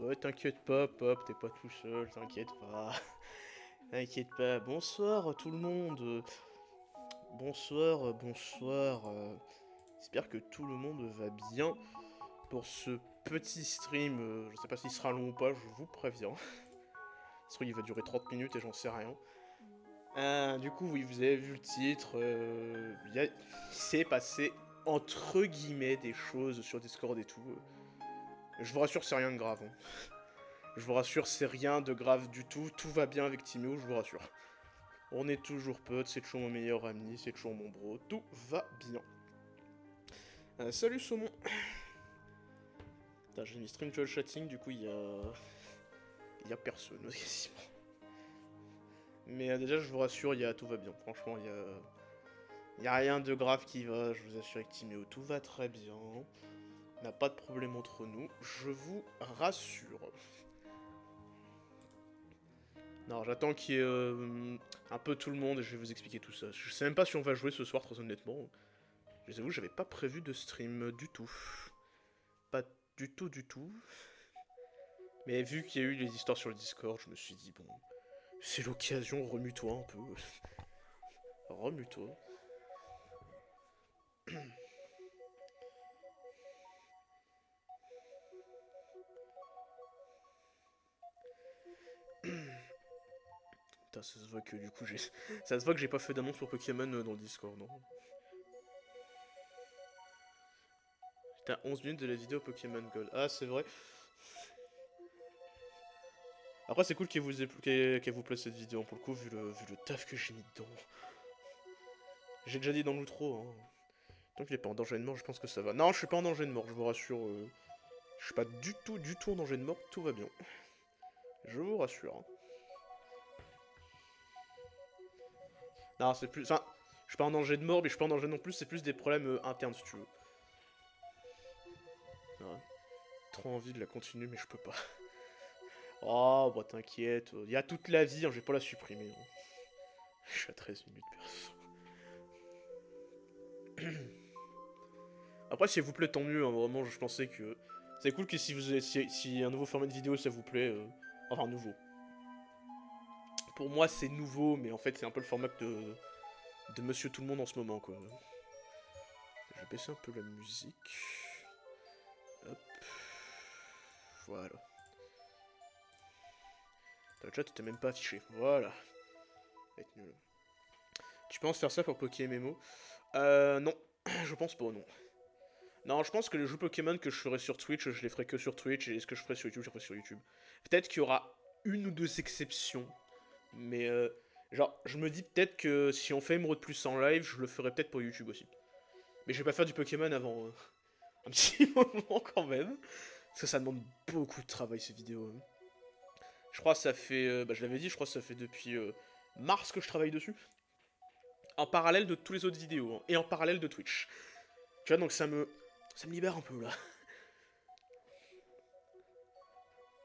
Ouais, t'inquiète pas, Pop, t'es pas tout seul, t'inquiète pas. T'inquiète pas. Bonsoir tout le monde. Bonsoir. J'espère que tout le monde va bien pour ce petit stream. Je sais pas s'il sera long ou pas, je vous préviens. Ce truc il va durer 30 minutes et j'en sais rien. Du coup, oui, vous avez vu le titre. Il s'est passé entre guillemets des choses sur Discord et tout. Je vous rassure, c'est rien de grave. Hein. Je vous rassure, c'est rien de grave du tout. Tout va bien avec Timéo, je vous rassure. On est toujours potes, c'est toujours mon meilleur ami, c'est toujours mon bro. Tout va bien. Salut Saumon. Putain, j'ai mis stream dual chatting, du coup il y a... Il y a personne, quasiment. Mais déjà, je vous rassure, tout va bien. Franchement, il y a... Il y a rien de grave qui va, je vous assure avec Timéo, tout va très bien. On n'a pas de problème entre nous, je vous rassure. Non, j'attends qu'il y ait un peu tout le monde et je vais vous expliquer tout ça. Je sais même pas si on va jouer ce soir, très honnêtement. Je vous avoue, j'avais pas prévu de stream du tout. Pas du tout. Mais vu qu'il y a eu les histoires sur le Discord, je me suis dit, bon, c'est l'occasion, remue-toi un peu. Remue-toi. Putain, ça se voit que du coup j'ai... Ça se voit que j'ai pas fait d'annonce pour Pokémon dans le Discord, non. J'étais à 11 minutes de la vidéo Pokémon Gold. Ah, c'est vrai. Après, c'est cool qu'elle vous plaise cette vidéo, pour le coup, vu le taf que j'ai mis dedans. J'ai déjà dit dans l'outro, hein. Tant qu'il est pas en danger de mort, je pense que ça va. Non, je suis pas en danger de mort, je vous rassure. Je suis pas du tout en danger de mort, tout va bien. Je vous rassure. Hein. Non, c'est plus... Enfin, je suis pas en danger de mort, mais je suis pas en danger non plus, c'est plus des problèmes internes, si tu veux. Ouais. Trop envie de la continuer, mais je peux pas. Oh, bah t'inquiète, il y a toute la vie, hein, je vais pas la supprimer. Hein. Je suis à 13 minutes, perso. Après, si elle vous plaît, tant mieux, hein, vraiment, je pensais que... C'est cool que si un nouveau format de vidéo, ça vous plaît... Enfin, nouveau. Pour moi, c'est nouveau, mais en fait, c'est un peu le format de Monsieur Tout-le-Monde en ce moment, quoi. Je vais baisser un peu la musique. Hop. Voilà. Le chat t'es même pas affiché. Voilà. Ça va être nul. Tu penses faire ça pour Pokémon? Non. Je pense pas, non. Non, je pense que les jeux Pokémon que je ferai sur Twitch, je les ferai que sur Twitch, et ce que je ferai sur YouTube, je les ferai sur YouTube. Peut-être qu'il y aura une ou deux exceptions, mais genre, je me dis peut-être que si on fait Emerald Plus en live, je le ferai peut-être pour YouTube aussi. Mais je vais pas faire du Pokémon avant un petit moment quand même, parce que ça demande beaucoup de travail ces vidéos. Hein. Je crois que ça fait, bah je l'avais dit, je crois que ça fait depuis mars que je travaille dessus. En parallèle de tous les autres vidéos, hein, et en parallèle de Twitch. Tu vois, donc ça me libère un peu là.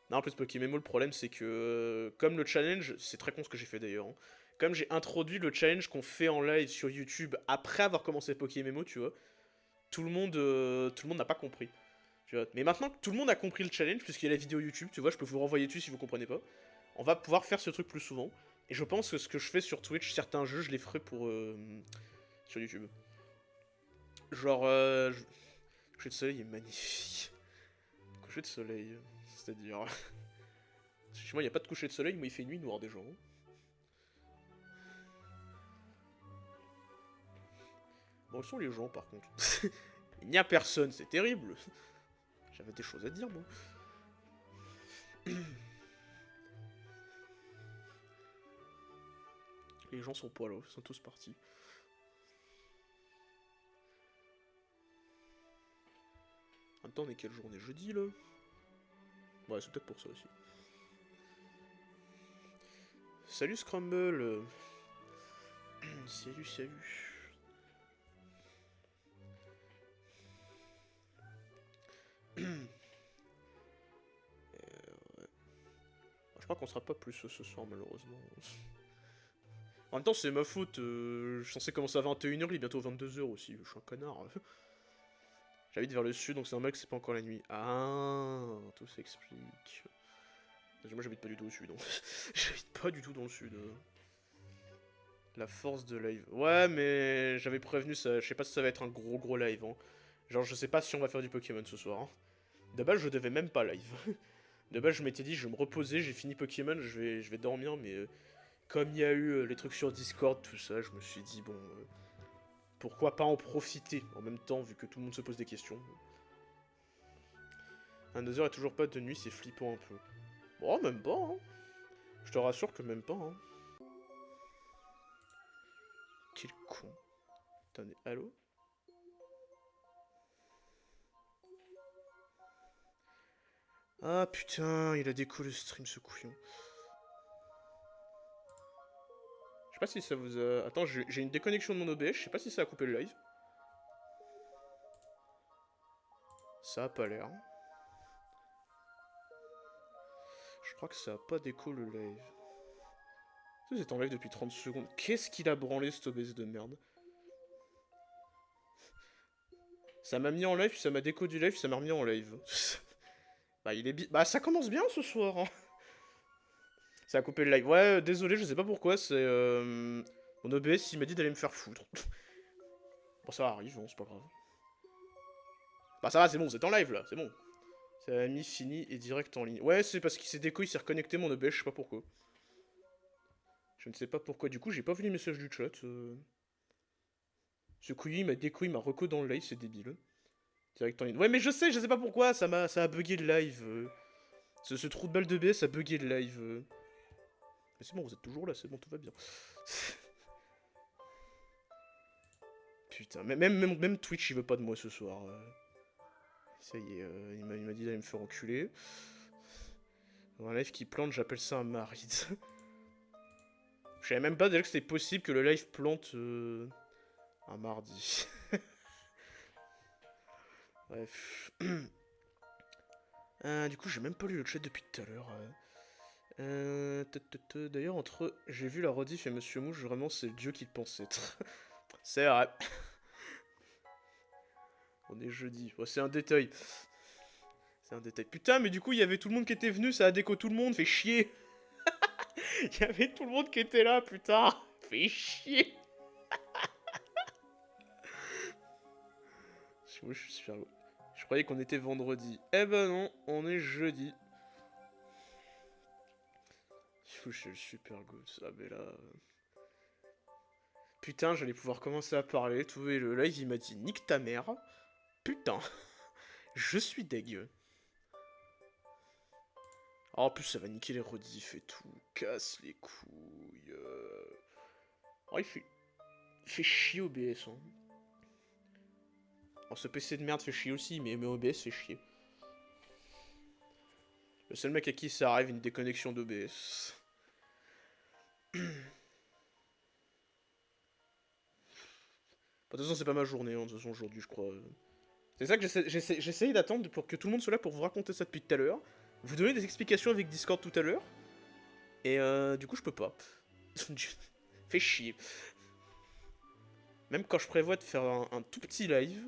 Non, en plus, Pokémon, le problème, c'est que, comme le challenge, c'est très con ce que j'ai fait d'ailleurs, hein. Comme j'ai introduit le challenge qu'on fait en live sur YouTube après avoir commencé Pokémon, tu vois, tout le monde n'a pas compris. Tu vois. Mais maintenant que tout le monde a compris le challenge, puisqu'il y a la vidéo YouTube, tu vois, je peux vous renvoyer dessus si vous comprenez pas, on va pouvoir faire ce truc plus souvent. Et je pense que ce que je fais sur Twitch, certains jeux, je les ferai pour sur YouTube. Genre, le coucher de soleil est magnifique. Le coucher de soleil, c'est-à-dire... Chez moi, il n'y a pas de coucher de soleil, moi, il fait nuit noire déjà. Hein. Bon, où sont les gens, par contre? Il n'y a personne, c'est terrible. J'avais des choses à dire, moi. Les gens sont pas là, ils sont tous partis. En même temps, on est quelle journée? Jeudi, là? Ouais, c'est peut-être pour ça aussi. Salut Scramble. Salut. Je crois qu'on sera pas plus ce soir, malheureusement. En même temps, c'est ma faute. Je suis censé commencer à 21h, il est bientôt 22h aussi. Je suis un connard. J'habite vers le sud, donc c'est normal que c'est pas encore la nuit. Ah, tout s'explique. Moi j'habite pas du tout au sud. Hein. J'habite pas du tout dans le sud. La force de live. Ouais, mais j'avais prévenu ça. Je sais pas si ça va être un gros live. Hein. Genre, je sais pas si on va faire du Pokémon ce soir. Hein. De base, je devais même pas live. De base, je m'étais dit, je vais me reposer, j'ai fini Pokémon, je vais dormir, mais comme il y a eu les trucs sur Discord, tout ça, je me suis dit, bon, pourquoi pas en profiter en même temps, vu que tout le monde se pose des questions. À 2h et toujours pas de nuit, c'est flippant un peu. Bon, même pas, hein. Je te rassure que même pas, hein. Quel con. Attendez, allô? Ah putain, il a déco le stream ce couillon. Je sais pas si ça vous a... Attends, j'ai une déconnexion de mon OBS, je sais pas si ça a coupé le live. Ça a pas l'air. Je crois que ça a pas déco le live. Vous êtes en live depuis 30 secondes. Qu'est-ce qu'il a branlé cet OBS de merde? Ça m'a mis en live, puis ça m'a déco du live, puis ça m'a remis en live. Bah, il est bah, ça commence bien ce soir. Hein. Ça a coupé le live. Ouais, désolé, je sais pas pourquoi, c'est... Mon OBS, il m'a dit d'aller me faire foutre. Bon, ça arrive, bon, c'est pas grave. Bah, ça va, c'est bon, c'est en live, là, c'est bon. Ça a mis fini et direct en ligne. Ouais, c'est parce qu'il s'est déco, il s'est reconnecté mon OBS, je sais pas pourquoi. Je ne sais pas pourquoi. Du coup, j'ai pas vu les messages du chat. Ce couillu, il m'a déco, il m'a reco dans le live, c'est débile. Direct en ligne. Ouais, mais je sais pas pourquoi, ça a bugué le live. Ce trou de balle de BS a bugué le live. Mais c'est bon, vous êtes toujours là, c'est bon, tout va bien. Putain, même Twitch, il veut pas de moi ce soir. Ça y est, il m'a dit d'aller me faire enculer. Dans un live qui plante, j'appelle ça un mari. Je savais même pas déjà que c'était possible que le live plante un mardi. Bref. Du coup, j'ai même pas lu le chat depuis tout à l'heure. D'ailleurs, entre eux, j'ai vu la rediff et Monsieur Mouche, vraiment, c'est le dieu qu'il pense être. C'est vrai. On est jeudi. Oh, c'est un détail. C'est un détail. Putain, mais du coup, il y avait tout le monde qui était venu, ça a déco tout le monde, fait chier. Il y avait tout le monde qui était là, putain. Fait chier. Je suis super beau. Je croyais qu'on était vendredi. Eh ben non, on est jeudi. Je suis super good, ça, mais là... Putain, j'allais pouvoir commencer à parler, tout et le live, il m'a dit « Nique ta mère ». Putain. Je suis dégueu. Oh, en plus, ça va niquer les rediffs et tout. Casse les couilles. Oh, il fait chier OBS, hein. Oh, ce PC de merde fait chier aussi, mais OBS fait chier. Le seul mec à qui ça arrive, une déconnexion d'OBS. De toute façon, c'est pas ma journée, hein, de toute façon, aujourd'hui, je crois. C'est ça que j'essaye d'attendre pour que tout le monde soit là pour vous raconter ça depuis tout à l'heure. Vous donner des explications avec Discord tout à l'heure. Et du coup, je peux pas. Fait chier. Même quand je prévois de faire un tout petit live.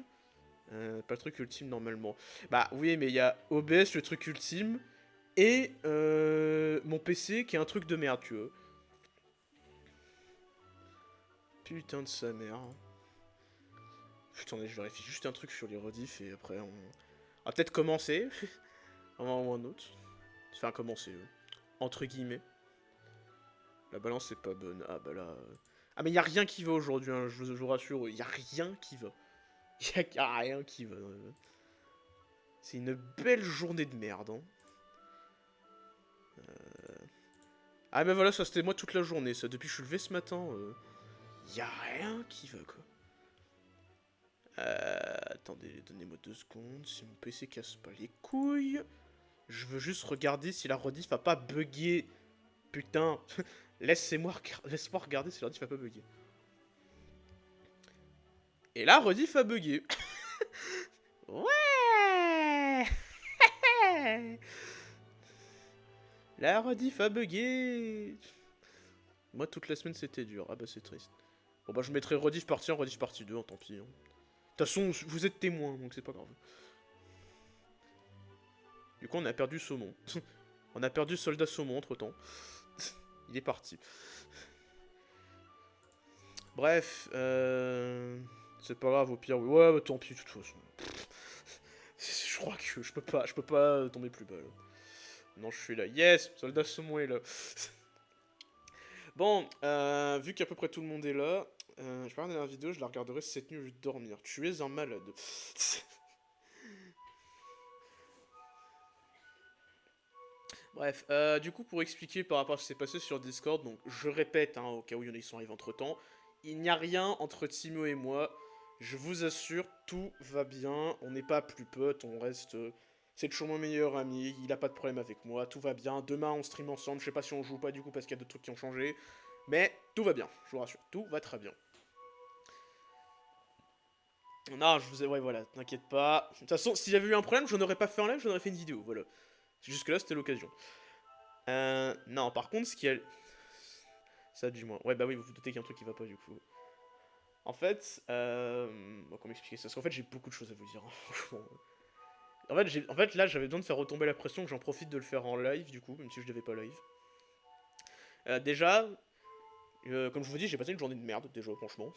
Pas le truc ultime normalement. Bah oui, mais il y a OBS, le truc ultime. Et mon PC qui est un truc de merde, tu vois. Putain de sa mère. Putain, je vérifie juste un truc sur les rediffs et après on va peut-être commencer. Un moment ou un autre. Enfin, commencer. Entre guillemets. La balance est pas bonne. Ah bah là... Ah mais y a rien qui va aujourd'hui, hein, je vous rassure. Y a rien qui va. Y a rien qui va. C'est une belle journée de merde. Hein. Ah bah voilà, ça c'était moi toute la journée. Ça, depuis que je suis levé ce matin, y a rien qui va quoi. Attendez, donnez-moi 2 secondes. Si mon PC casse pas les couilles. Je veux juste regarder si la rediff a pas bugué. Putain. Laisse-moi regarder si la rediff a pas bugué. Et la rediff a bugué. Ouais. La rediff a bugué. Moi, toute la semaine, c'était dur. Ah bah, c'est triste. Bon bah, je mettrai rediff partie 1, rediff partie 2, hein, tant pis. Hein. toute façon, vous êtes témoins, donc c'est pas grave. Du coup, on a perdu Saumon. On a perdu Soldat Saumon entre-temps. Il est parti. Bref, c'est pas grave, au pire, ouais, bah, tant pis, de toute façon. Je crois que je peux pas tomber plus bas, là. Non, je suis là. Yes, Soldat Saumon est là. Bon, vu qu'à peu près tout le monde est là, je vais regarder la vidéo, je la regarderai cette nuit au lieu de dormir. Tu es un malade. Bref, du coup, pour expliquer par rapport à ce qui s'est passé sur Discord, donc je répète, hein, au cas où il y en a qui sont arrivés entre temps, il n'y a rien entre Timo et moi. Je vous assure, tout va bien. On n'est pas plus potes, on reste. C'est toujours mon meilleur ami, il a pas de problème avec moi, tout va bien. Demain, on stream ensemble. Je sais pas si on joue ou pas du coup parce qu'il y a d'autres trucs qui ont changé. Mais tout va bien, je vous rassure, tout va très bien. Non, je vous ai. Ouais, voilà, t'inquiète pas. De toute façon, s'il y avait eu un problème, je n'aurais pas fait un live, j'en aurais fait une vidéo, voilà. Jusque-là, c'était l'occasion. Non, par contre, ce qui a. Ça, du moins. Ouais, bah oui, vous vous doutez qu'il y a un truc qui va pas du coup. En fait, bon, comment expliquer ça? Parce qu'en fait, j'ai beaucoup de choses à vous dire, hein, franchement. En fait, là, j'avais besoin de faire retomber la pression, que j'en profite de le faire en live, du coup, même si je devais pas live. Déjà, comme je vous dis, j'ai passé une journée de merde, déjà, franchement.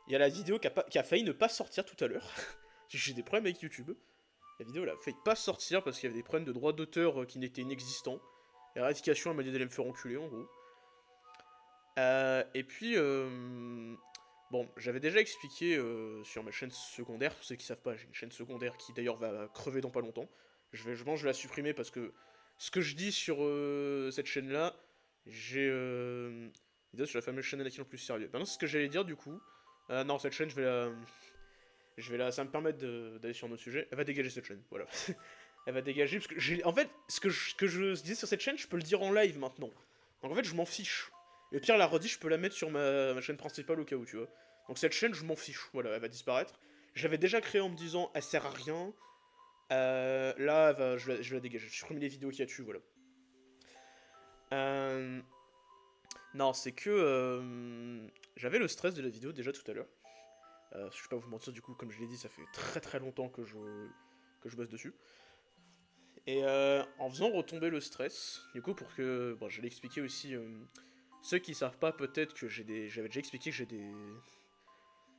Il y a la vidéo qui a failli ne pas sortir tout à l'heure. J'ai des problèmes avec YouTube. La vidéo, elle a failli pas sortir parce qu'il y avait des problèmes de droits d'auteur qui n'étaient inexistants. Éradication, elle m'a dit d'aller me faire enculer, en gros. Et puis, bon, j'avais déjà expliqué sur ma chaîne secondaire, pour ceux qui savent pas, j'ai une chaîne secondaire qui d'ailleurs va crever dans pas longtemps. Je pense que je vais la supprimer parce que ce que je dis sur cette chaîne-là, j'ai une vidéo sur la fameuse chaîne Anakin le plus sérieux. Maintenant, c'est ce que j'allais dire du coup. Non, cette chaîne, ça va me permettre d'aller sur notre sujet. Elle va dégager cette chaîne, voilà. Elle va dégager, parce que en fait, ce que je disais sur cette chaîne, je peux le dire en live maintenant. Donc en fait, je m'en fiche. Et au pire, la redit, je peux la mettre sur ma chaîne principale au cas où, tu vois. Donc cette chaîne, je m'en fiche, voilà, elle va disparaître. J'avais déjà créé en me disant, elle sert à rien. Là, je vais la dégager. Je supprime les vidéos qu'il y a dessus, voilà. Non, c'est que j'avais le stress de la vidéo déjà tout à l'heure. Je vais pas vous mentir, du coup, comme je l'ai dit, ça fait très très longtemps que je bosse dessus. Et en faisant retomber le stress, du coup, pour que. Bon, je l'ai expliqué aussi. Ceux qui savent pas, peut-être que j'avais déjà expliqué que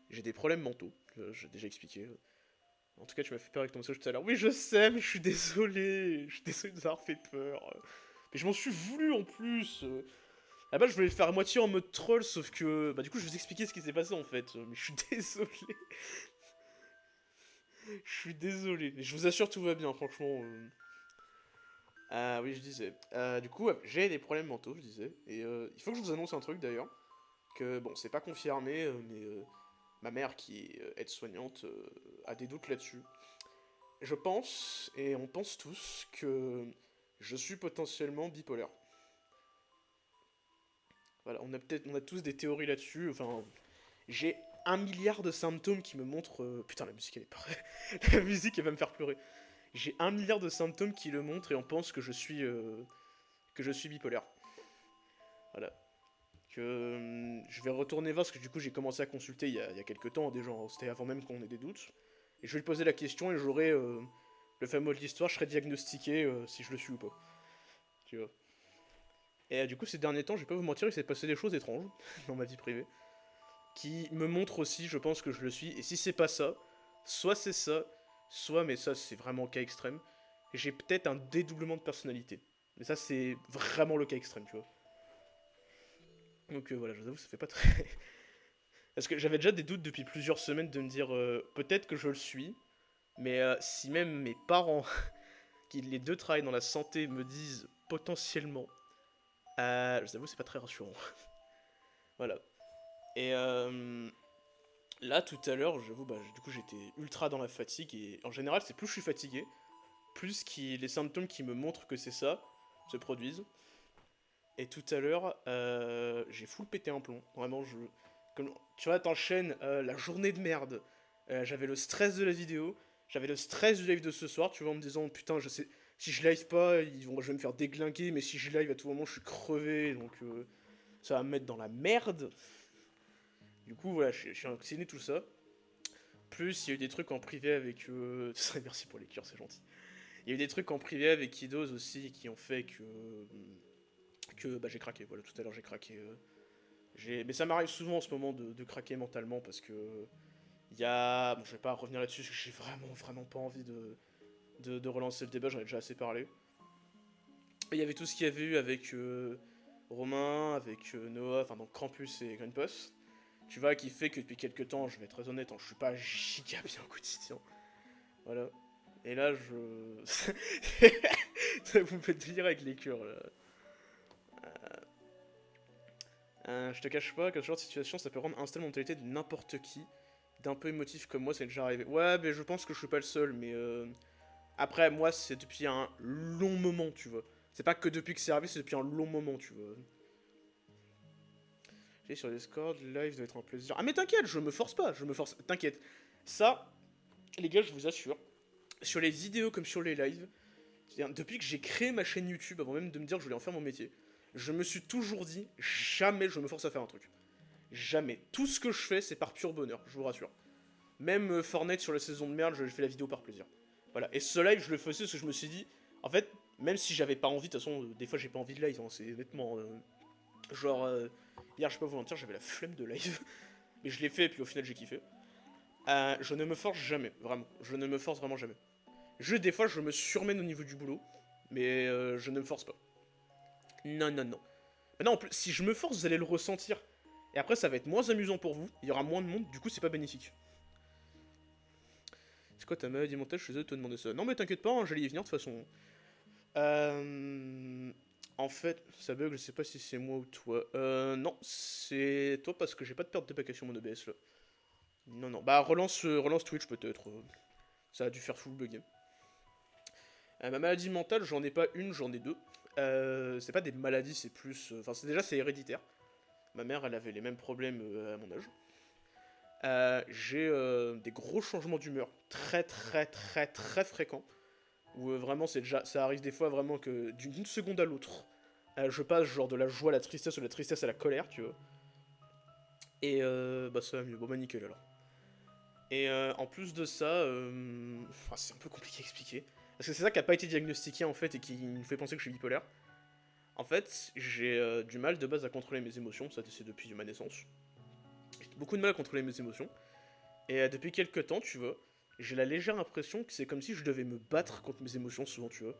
j'ai des problèmes mentaux. J'ai déjà expliqué. En tout cas, tu m'as fait peur avec ton message tout à l'heure. Oui, je sais, mais je suis désolé. Je suis désolé de vous avoir fait peur. Mais je m'en suis voulu en plus. Ah bah, je voulais le faire à moitié en mode troll, sauf que. Bah, du coup, je vais vous expliquer ce qui s'est passé en fait. Mais je suis désolé. Je suis désolé. Mais je vous assure, tout va bien, franchement. Oui, je disais. Du coup, ouais, j'ai des problèmes mentaux, je disais. Et il faut que je vous annonce un truc d'ailleurs. Que bon, c'est pas confirmé, mais ma mère, qui est aide-soignante, a des doutes là-dessus. Je pense, et on pense tous, que je suis potentiellement bipolaire. Voilà, on a tous des théories là-dessus. Enfin, j'ai 1 milliard de symptômes qui me montrent. Putain, la musique elle est parfaite. La musique elle va me faire pleurer. J'ai 1 milliard de symptômes qui le montrent et on pense que je suis bipolaire. Voilà. Que je vais retourner voir parce que du coup j'ai commencé à consulter il y a quelques temps déjà. C'était avant même qu'on ait des doutes. Et je vais lui poser la question et j'aurai le fameux mot de l'histoire. Je serai diagnostiqué si je le suis ou pas. Tu vois. Et du coup ces derniers temps, je vais pas vous mentir, il s'est passé des choses étranges dans ma vie privée qui me montrent aussi, je pense que je le suis. Et si c'est pas ça, soit c'est ça, soit, mais ça c'est vraiment cas extrême, j'ai peut-être un dédoublement de personnalité. Mais ça c'est vraiment le cas extrême, tu vois. Donc voilà, je vous avoue, ça fait pas très. Parce que j'avais déjà des doutes depuis plusieurs semaines de me dire peut-être que je le suis, mais si même mes parents, qui les deux travaillent dans la santé, me disent potentiellement, je vous avoue, c'est pas très rassurant. Voilà. Et là, tout à l'heure, j'avoue, bah, du coup, j'étais ultra dans la fatigue, et en général, c'est plus je suis fatigué, plus les symptômes qui me montrent que c'est ça se produisent. Et tout à l'heure, j'ai full pété un plomb. Vraiment, comme, tu vois, t'enchaînes la journée de merde. J'avais le stress de la vidéo. J'avais le stress du live de ce soir, tu vois, en me disant, putain, je sais, si je live pas, je vais me faire déglinguer, mais si je live à tout moment, je suis crevé, donc ça va me mettre dans la merde. Du coup, voilà, je suis anxiété, tout ça. Plus, il y a eu des trucs en privé avec... Merci pour les cœurs, c'est gentil. Il y a eu des trucs en privé avec Kidos aussi qui ont fait que bah, j'ai craqué. Voilà, tout à l'heure j'ai craqué. Mais ça m'arrive souvent en ce moment de craquer mentalement parce que... Il y a... Bon, je vais pas revenir là-dessus parce que j'ai vraiment pas envie de relancer le débat, j'en ai déjà assez parlé. Et il y avait tout ce qu'il y avait eu avec Romain, avec Noah, enfin donc Krampus et Greenposs. Tu vois, qui fait que depuis quelques temps, je vais être très honnête, hein, je suis pas giga bien quotidien. Voilà. Et là, je... Ça vous me fait délire avec les cœurs, là. Je te cache pas que ce genre de situation, ça peut rendre instable la mentalité de n'importe qui. D'un peu émotif comme moi, ça m'est déjà arrivé. Ouais, mais je pense que je suis pas le seul, mais... Après, moi, c'est depuis un long moment, tu vois. C'est pas que depuis que c'est arrivé, c'est depuis un long moment, tu vois. J'ai sur Discord, le live doit être un plaisir. Ah mais t'inquiète, je me force pas, je me force. T'inquiète. Ça, les gars, je vous assure, sur les vidéos comme sur les lives, depuis que j'ai créé ma chaîne YouTube, avant même de me dire que je voulais en faire mon métier, je me suis toujours dit, jamais je me force à faire un truc. Jamais. Tout ce que je fais, c'est par pur bonheur, je vous rassure. Même Fortnite sur la saison de merde, je fais la vidéo par plaisir. Voilà. Et ce live, je le faisais parce que je me suis dit, en fait, même si j'avais pas envie, de toute façon, des fois j'ai pas envie de live, hein, c'est honnêtement... genre, hier, je vais pas vous mentir, j'avais la flemme de live. Mais je l'ai fait et puis au final j'ai kiffé. Je ne me force jamais, vraiment. Je ne me force vraiment jamais. Des fois, je me surmène au niveau du boulot, mais je ne me force pas. Non, non, non. Maintenant, en plus, si je me force, vous allez le ressentir. Et après, ça va être moins amusant pour vous, il y aura moins de monde, du coup, c'est pas bénéfique. C'est quoi ta maladie mentale? Je suis désolé de te demander ça. Non, mais t'inquiète pas, hein, j'allais y venir de toute façon. En fait, ça bug, je sais pas si c'est moi ou toi. Non, c'est toi parce que j'ai pas de perte de paquet sur mon OBS là. Non, non. Bah, relance Twitch peut-être. Ça a dû faire full bugger. Ma maladie mentale, j'en ai pas une, j'en ai deux. C'est pas des maladies, c'est plus. Enfin, c'est héréditaire. Ma mère, elle avait les mêmes problèmes à mon âge. J'ai des gros changements d'humeur très fréquents. Où vraiment, ça arrive des fois vraiment que d'une seconde à l'autre, je passe genre de la joie à la tristesse ou de la tristesse à la colère, tu vois. Et bah ça va mieux. Bon bah nickel alors. Et en plus de ça, c'est un peu compliqué à expliquer. Parce que c'est ça qui a pas été diagnostiqué en fait et qui me fait penser que je suis bipolaire. En fait, j'ai du mal de base à contrôler mes émotions, ça c'est depuis ma naissance. J'ai beaucoup de mal à contrôler mes émotions. Et depuis quelques temps, tu vois, j'ai la légère impression que c'est comme si je devais me battre contre mes émotions souvent, tu vois.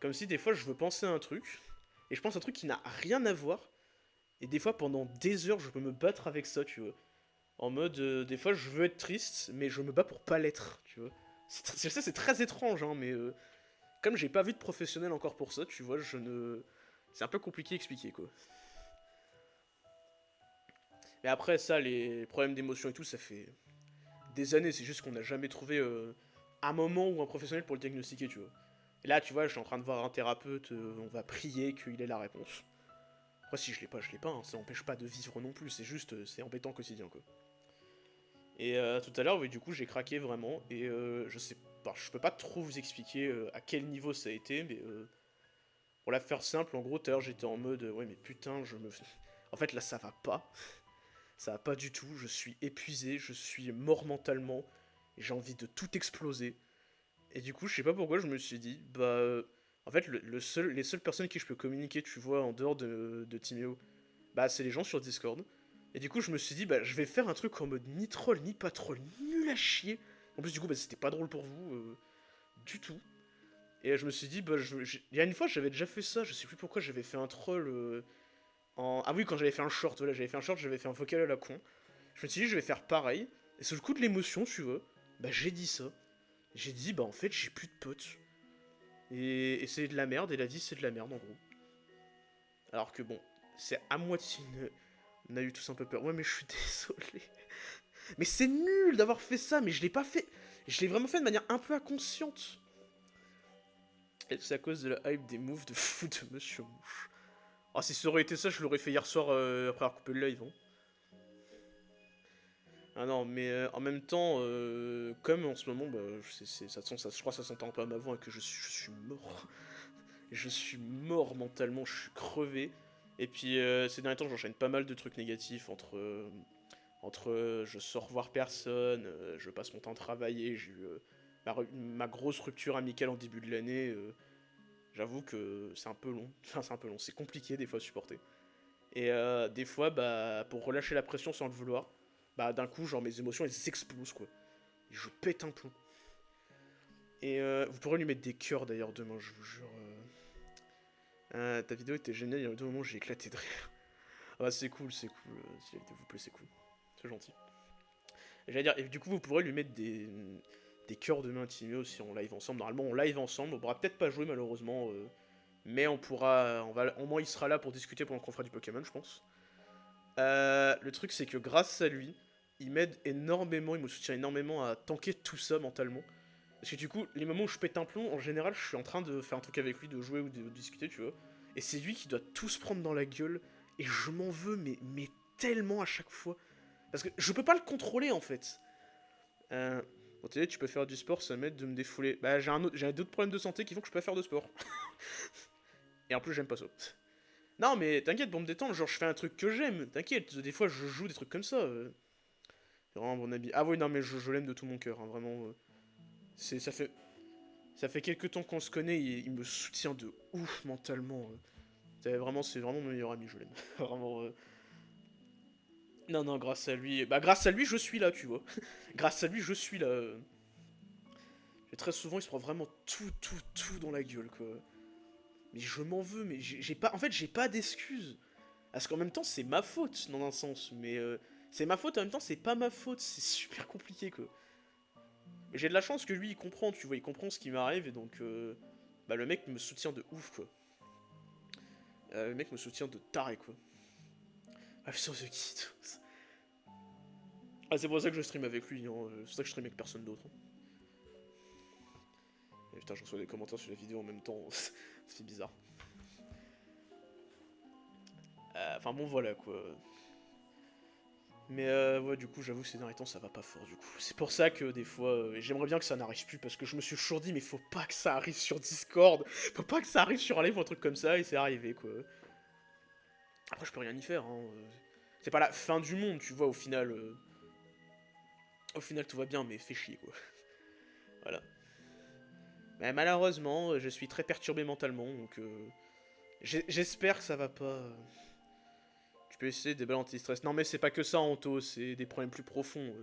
Comme si des fois je veux penser à un truc, et je pense à un truc qui n'a rien à voir, et des fois pendant des heures je peux me battre avec ça, tu vois. En mode, des fois je veux être triste, mais je me bats pour pas l'être, tu vois. Je sais, c'est très étrange, hein, mais comme j'ai pas vu de professionnel encore pour ça, tu vois, je ne... C'est un peu compliqué à expliquer, quoi. Mais après, ça, les problèmes d'émotion et tout, ça fait des années, c'est juste qu'on n'a jamais trouvé un moment ou un professionnel pour le diagnostiquer, tu vois. Et là, tu vois, je suis en train de voir un thérapeute, on va prier qu'il ait la réponse. Après, si je l'ai pas, je l'ai pas, hein, ça n'empêche pas de vivre non plus, c'est juste, c'est embêtant au quotidien, quoi. Et tout à l'heure, oui, du coup, j'ai craqué vraiment, et je sais pas, je peux pas trop vous expliquer à quel niveau ça a été, mais pour la faire simple, en gros, tout à l'heure, j'étais en mode, ouais, mais putain, je me... En fait, là, ça va pas. Ça va pas du tout, je suis épuisé, je suis mort mentalement, j'ai envie de tout exploser. Et du coup, je sais pas pourquoi, je me suis dit, bah... en fait, les seules personnes qui je peux communiquer, tu vois, en dehors de Timéo, bah, c'est les gens sur Discord. Et du coup, je me suis dit, bah, je vais faire un truc en mode ni troll, ni pas troll, nul à chier. En plus, du coup, bah, c'était pas drôle pour vous, du tout. Et je me suis dit, bah, il y a une fois, j'avais déjà fait ça, je sais plus pourquoi, j'avais fait un troll Ah oui, quand j'avais fait un short, voilà, j'avais fait un short, j'avais fait un vocal à la con. Je me suis dit, je vais faire pareil. Et sur le coup de l'émotion, tu vois, bah, j'ai dit ça. J'ai dit, bah, en fait, j'ai plus de potes. Et c'est de la merde, et la vie, c'est de la merde, en gros. Alors que bon, c'est à moitié on a eu tous un peu peur. Ouais, mais je suis désolé. Mais c'est nul d'avoir fait ça, mais je l'ai pas fait. Je l'ai vraiment fait de manière un peu inconsciente. Et c'est à cause de la hype des moves de fou de Monsieur Mouche. Ah, si ça aurait été ça, je l'aurais fait hier soir après avoir coupé le live. Hein. Ah non, mais en même temps, comme en ce moment, bah, je crois que ça s'entend un peu à ma voix que je suis mort. Je suis mort mentalement, je suis crevé. Et puis ces derniers temps, j'enchaîne pas mal de trucs négatifs Entre je sors voir personne, je passe mon temps à travailler, j'ai eu ma grosse rupture amicale en début de l'année. J'avoue que c'est un peu long. Enfin, c'est un peu long, c'est compliqué des fois à supporter. Et des fois, bah, pour relâcher la pression sans le vouloir, bah, d'un coup, genre, mes émotions, elles s'explosent, quoi. Et je pète un plomb. Et vous pourrez lui mettre des cœurs, d'ailleurs, demain, je vous jure. Ta vidéo était géniale, il y a deux moments où j'ai éclaté de rire. Ah bah, c'est cool, c'est cool. Si la vidéo vous plaît, c'est cool. C'est gentil. Et j'allais dire, et du coup, vous pourrez lui mettre des cœurs demain, Timio, si on live ensemble. Normalement, on live ensemble. On pourra peut-être pas jouer, malheureusement. Mais on pourra. Au moins, il sera là pour discuter pendant qu'on fera du Pokémon, je pense. Le truc, c'est que grâce à lui, il m'aide énormément, il me soutient énormément à tanker tout ça mentalement. Parce que du coup, les moments où je pète un plomb, en général, je suis en train de faire un truc avec lui, de jouer ou de discuter, tu vois. Et c'est lui qui doit tout se prendre dans la gueule. Et je m'en veux, mais tellement à chaque fois. Parce que je peux pas le contrôler, en fait. Bon, tu peux faire du sport, ça m'aide de me défouler. Bah, j'ai d'autres problèmes de santé qui font que je peux pas faire de sport. Et en plus, j'aime pas ça. Non, mais t'inquiète, pour me détendre, genre, je fais un truc que j'aime. T'inquiète, des fois, je joue des trucs comme ça. C'est vraiment mon ami. Ah oui, non, mais je l'aime de tout mon cœur, hein, vraiment. Ça fait quelques temps qu'on se connaît, il me soutient de ouf mentalement. C'est vraiment mon meilleur ami, je l'aime. Vraiment. Non, non, grâce à lui. Bah, grâce à lui, je suis là, tu vois. Grâce à lui, je suis là. Et très souvent, il se prend vraiment tout dans la gueule, quoi. Mais je m'en veux, mais j'ai pas. En fait, j'ai pas d'excuses. Parce qu'en même temps, c'est ma faute, dans un sens. Mais c'est ma faute, en même temps, c'est pas ma faute. C'est super compliqué, quoi. Mais j'ai de la chance que lui, il comprend, tu vois. Il comprend ce qui m'arrive, et donc. Bah, le mec me soutient de ouf, quoi. Le mec me soutient de taré, quoi. I'm so the kid. Ah, c'est pour ça que je stream avec lui, hein. C'est pour ça que je stream avec personne d'autre. Et putain, je reçois des commentaires sur la vidéo en même temps. C'est bizarre. Enfin bon, voilà, quoi. Mais ouais, du coup, j'avoue que ces derniers temps, ça va pas fort, du coup. C'est pour ça que des fois, j'aimerais bien que ça n'arrive plus, parce que je me suis toujours dit, mais faut pas que ça arrive sur Discord, faut pas que ça arrive sur un live ou un truc comme ça, et c'est arrivé, quoi. Après, je peux rien y faire, hein. C'est pas la fin du monde, tu vois, au final. Au final, tout va bien, mais fais chier, quoi. Voilà. Mais malheureusement, je suis très perturbé mentalement, donc j'espère que ça va pas. Tu peux essayer des balles anti-stress. Non, mais c'est pas que ça, Anto, c'est des problèmes plus profonds.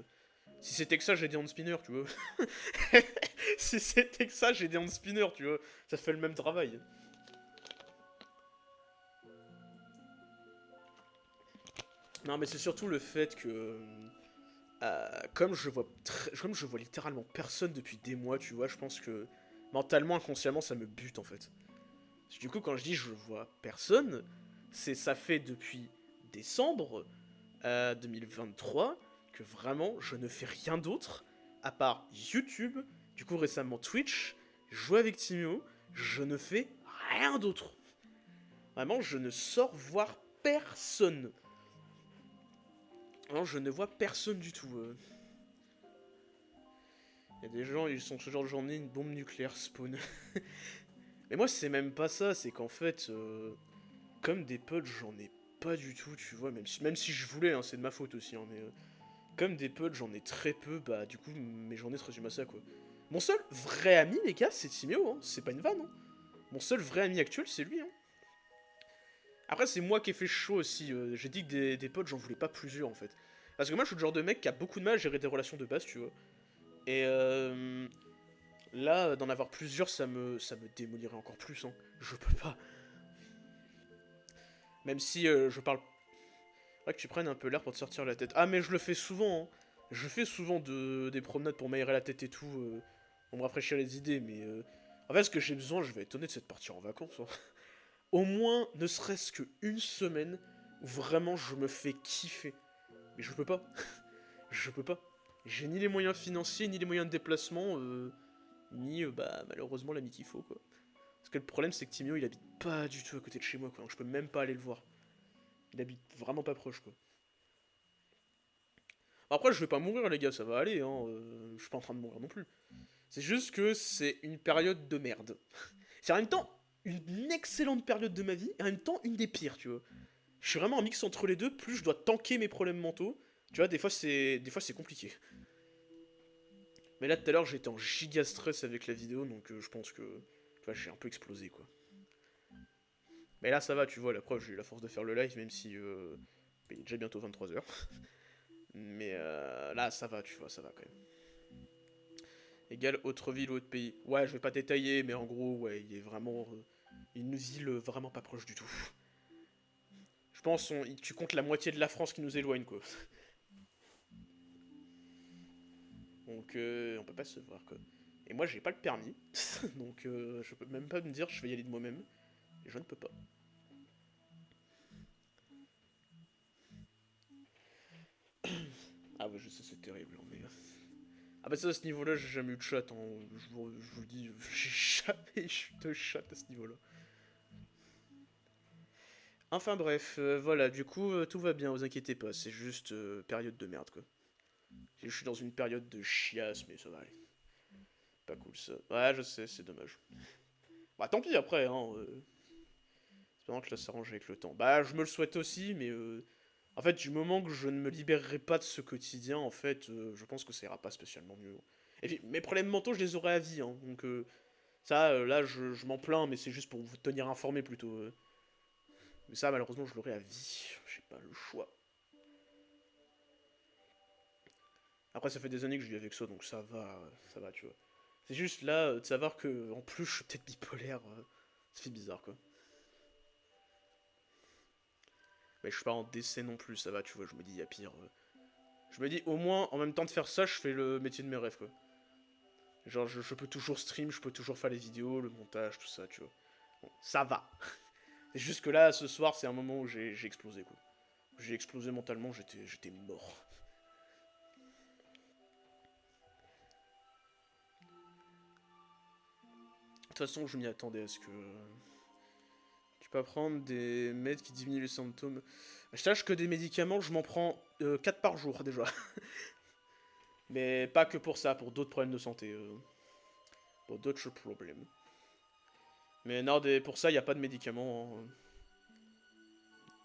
Si c'était que ça, j'ai des hand spinner, tu vois. Si c'était que ça, j'ai des hand spinner, tu vois. Ça fait le même travail. Non, mais c'est surtout le fait que. Comme je vois littéralement personne depuis des mois, tu vois, je pense que mentalement, inconsciemment, ça me bute en fait. Du coup, quand je dis je vois personne, ça fait depuis décembre 2023 que vraiment je ne fais rien d'autre à part YouTube, du coup récemment Twitch, jouer avec Timio, je ne fais rien d'autre. Vraiment, je ne sors voir personne. Vraiment, je ne vois personne du tout. Il y a des gens, ils sont ce genre de journée, une bombe nucléaire spawn. Mais moi, c'est même pas ça, c'est qu'en fait, comme des potes, j'en ai pas du tout, tu vois, même si je voulais, hein, c'est de ma faute aussi, hein, mais comme des potes, j'en ai très peu, bah du coup, mes journées se résument à ça, quoi. Mon seul vrai ami, les gars, c'est Timio, hein, c'est pas une vanne, hein. Mon seul vrai ami actuel, c'est lui, hein. Après, c'est moi qui ai fait chaud aussi, j'ai dit que des potes, j'en voulais pas plusieurs, en fait. Parce que moi, je suis le genre de mec qui a beaucoup de mal à gérer des relations de base, tu vois. Et là, d'en avoir plusieurs, ça me démolirait encore plus, hein. Je peux pas. Même si je parle. Faudrait que tu prennes un peu l'air pour te sortir la tête. Ah, mais je le fais souvent, hein. Je fais souvent des promenades pour m'aérer la tête et tout, pour me rafraîchir les idées, mais en fait, ce que j'ai besoin, je vais être honnête, c'est de partir en vacances, hein. Au moins, ne serait-ce qu'une semaine où vraiment je me fais kiffer. Mais je peux pas. Je peux pas. J'ai ni les moyens financiers, ni les moyens de déplacement, ni bah malheureusement l'ami qu'il faut, quoi. Parce que le problème, c'est que Timio, il habite pas du tout à côté de chez moi, quoi. Donc je peux même pas aller le voir. Il habite vraiment pas proche, quoi. Après, je vais pas mourir, les gars, ça va aller, hein. Je suis pas en train de mourir non plus. C'est juste que c'est une période de merde. C'est en même temps une excellente période de ma vie, et en même temps une des pires, tu vois. Je suis vraiment un mix entre les deux, plus je dois tanker mes problèmes mentaux, Tu vois, des fois c'est compliqué. Mais là, tout à l'heure, j'étais en giga stress avec la vidéo, donc je pense que, tu vois, j'ai un peu explosé, quoi. Mais là, ça va, tu vois, la preuve, j'ai eu la force de faire le live, même si il est déjà bientôt 23 h. Mais là, ça va, tu vois, ça va quand même. Égal autre ville ou autre pays. Ouais, je vais pas détailler, mais en gros, ouais, il est vraiment... une ville vraiment pas proche du tout. Je pense, tu comptes la moitié de la France qui nous éloigne, quoi. Donc, on peut pas se voir, quoi. Et moi, j'ai pas le permis, donc je peux même pas me dire je vais y aller de moi-même. Et je ne peux pas. Ah ouais, je sais, c'est terrible, hein, mais... Ah bah ça, à ce niveau-là, j'ai jamais eu de chat, hein. Je vous le dis, j'ai jamais eu de chat à ce niveau-là. Enfin bref, voilà, du coup, tout va bien, vous inquiétez pas, c'est juste période de merde, quoi. Je suis dans une période de chiasse, mais ça va aller. Pas cool, ça. Ouais, je sais, c'est dommage. Bah tant pis, après, hein. Espérons que ça s'arrange avec le temps. Bah, je me le souhaite aussi, mais... En fait, du moment que je ne me libérerai pas de ce quotidien, en fait, je pense que ça ira pas spécialement mieux. Et puis, mes problèmes mentaux, je les aurai à vie, hein. Donc, ça, là, je m'en plains, mais c'est juste pour vous tenir informé, plutôt. Mais ça, malheureusement, je l'aurai à vie. J'ai pas le choix. Après, ça fait des années que je vis avec ça, donc ça va, tu vois. C'est juste là, de savoir que, en plus, je suis peut-être bipolaire, ça fait bizarre, quoi. Mais je suis pas en décès non plus, ça va, tu vois, je me dis, il y a pire. Je me dis, au moins, en même temps de faire ça, je fais le métier de mes rêves, quoi. Genre, je peux toujours stream, je peux toujours faire les vidéos, le montage, tout ça, tu vois. Bon, ça va. C'est juste que là, ce soir, c'est un moment où j'ai explosé, quoi. J'ai explosé mentalement, j'étais mort. De toute façon, je m'y attendais à ce que... Tu peux prendre des meds qui diminuent les symptômes. Je sache que des médicaments, je m'en prends 4 par jour, déjà. Mais pas que pour ça, pour d'autres problèmes de santé. Pour d'autres problèmes. Mais non, pour ça, il n'y a pas de médicaments, hein.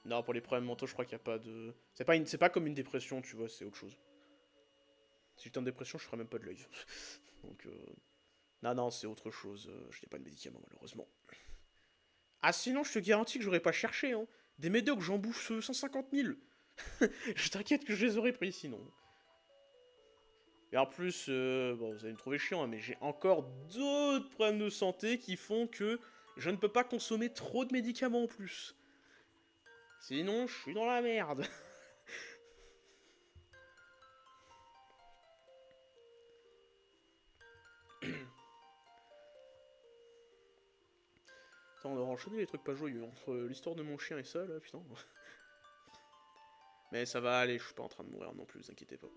Non, pour les problèmes mentaux, je crois qu'il n'y a pas de... C'est pas comme une dépression, tu vois, c'est autre chose. Si j'étais en dépression, je ferais même pas de live. Donc, non, non, c'est autre chose. Je n'ai pas de médicaments, malheureusement. Ah, sinon, je te garantis que j'aurais pas cherché, hein. Des médocs, j'en bouffe 150 000. Je t'inquiète que je les aurais pris, sinon. Et en plus, bon, vous allez me trouver chiant, hein, mais j'ai encore d'autres problèmes de santé qui font que je ne peux pas consommer trop de médicaments en plus. Sinon, je suis dans la merde. Attends, on aura enchaîné les trucs pas joyeux. Entre l'histoire de mon chien et ça, là, putain. Mais ça va aller, je suis pas en train de mourir non plus, vous inquiétez pas.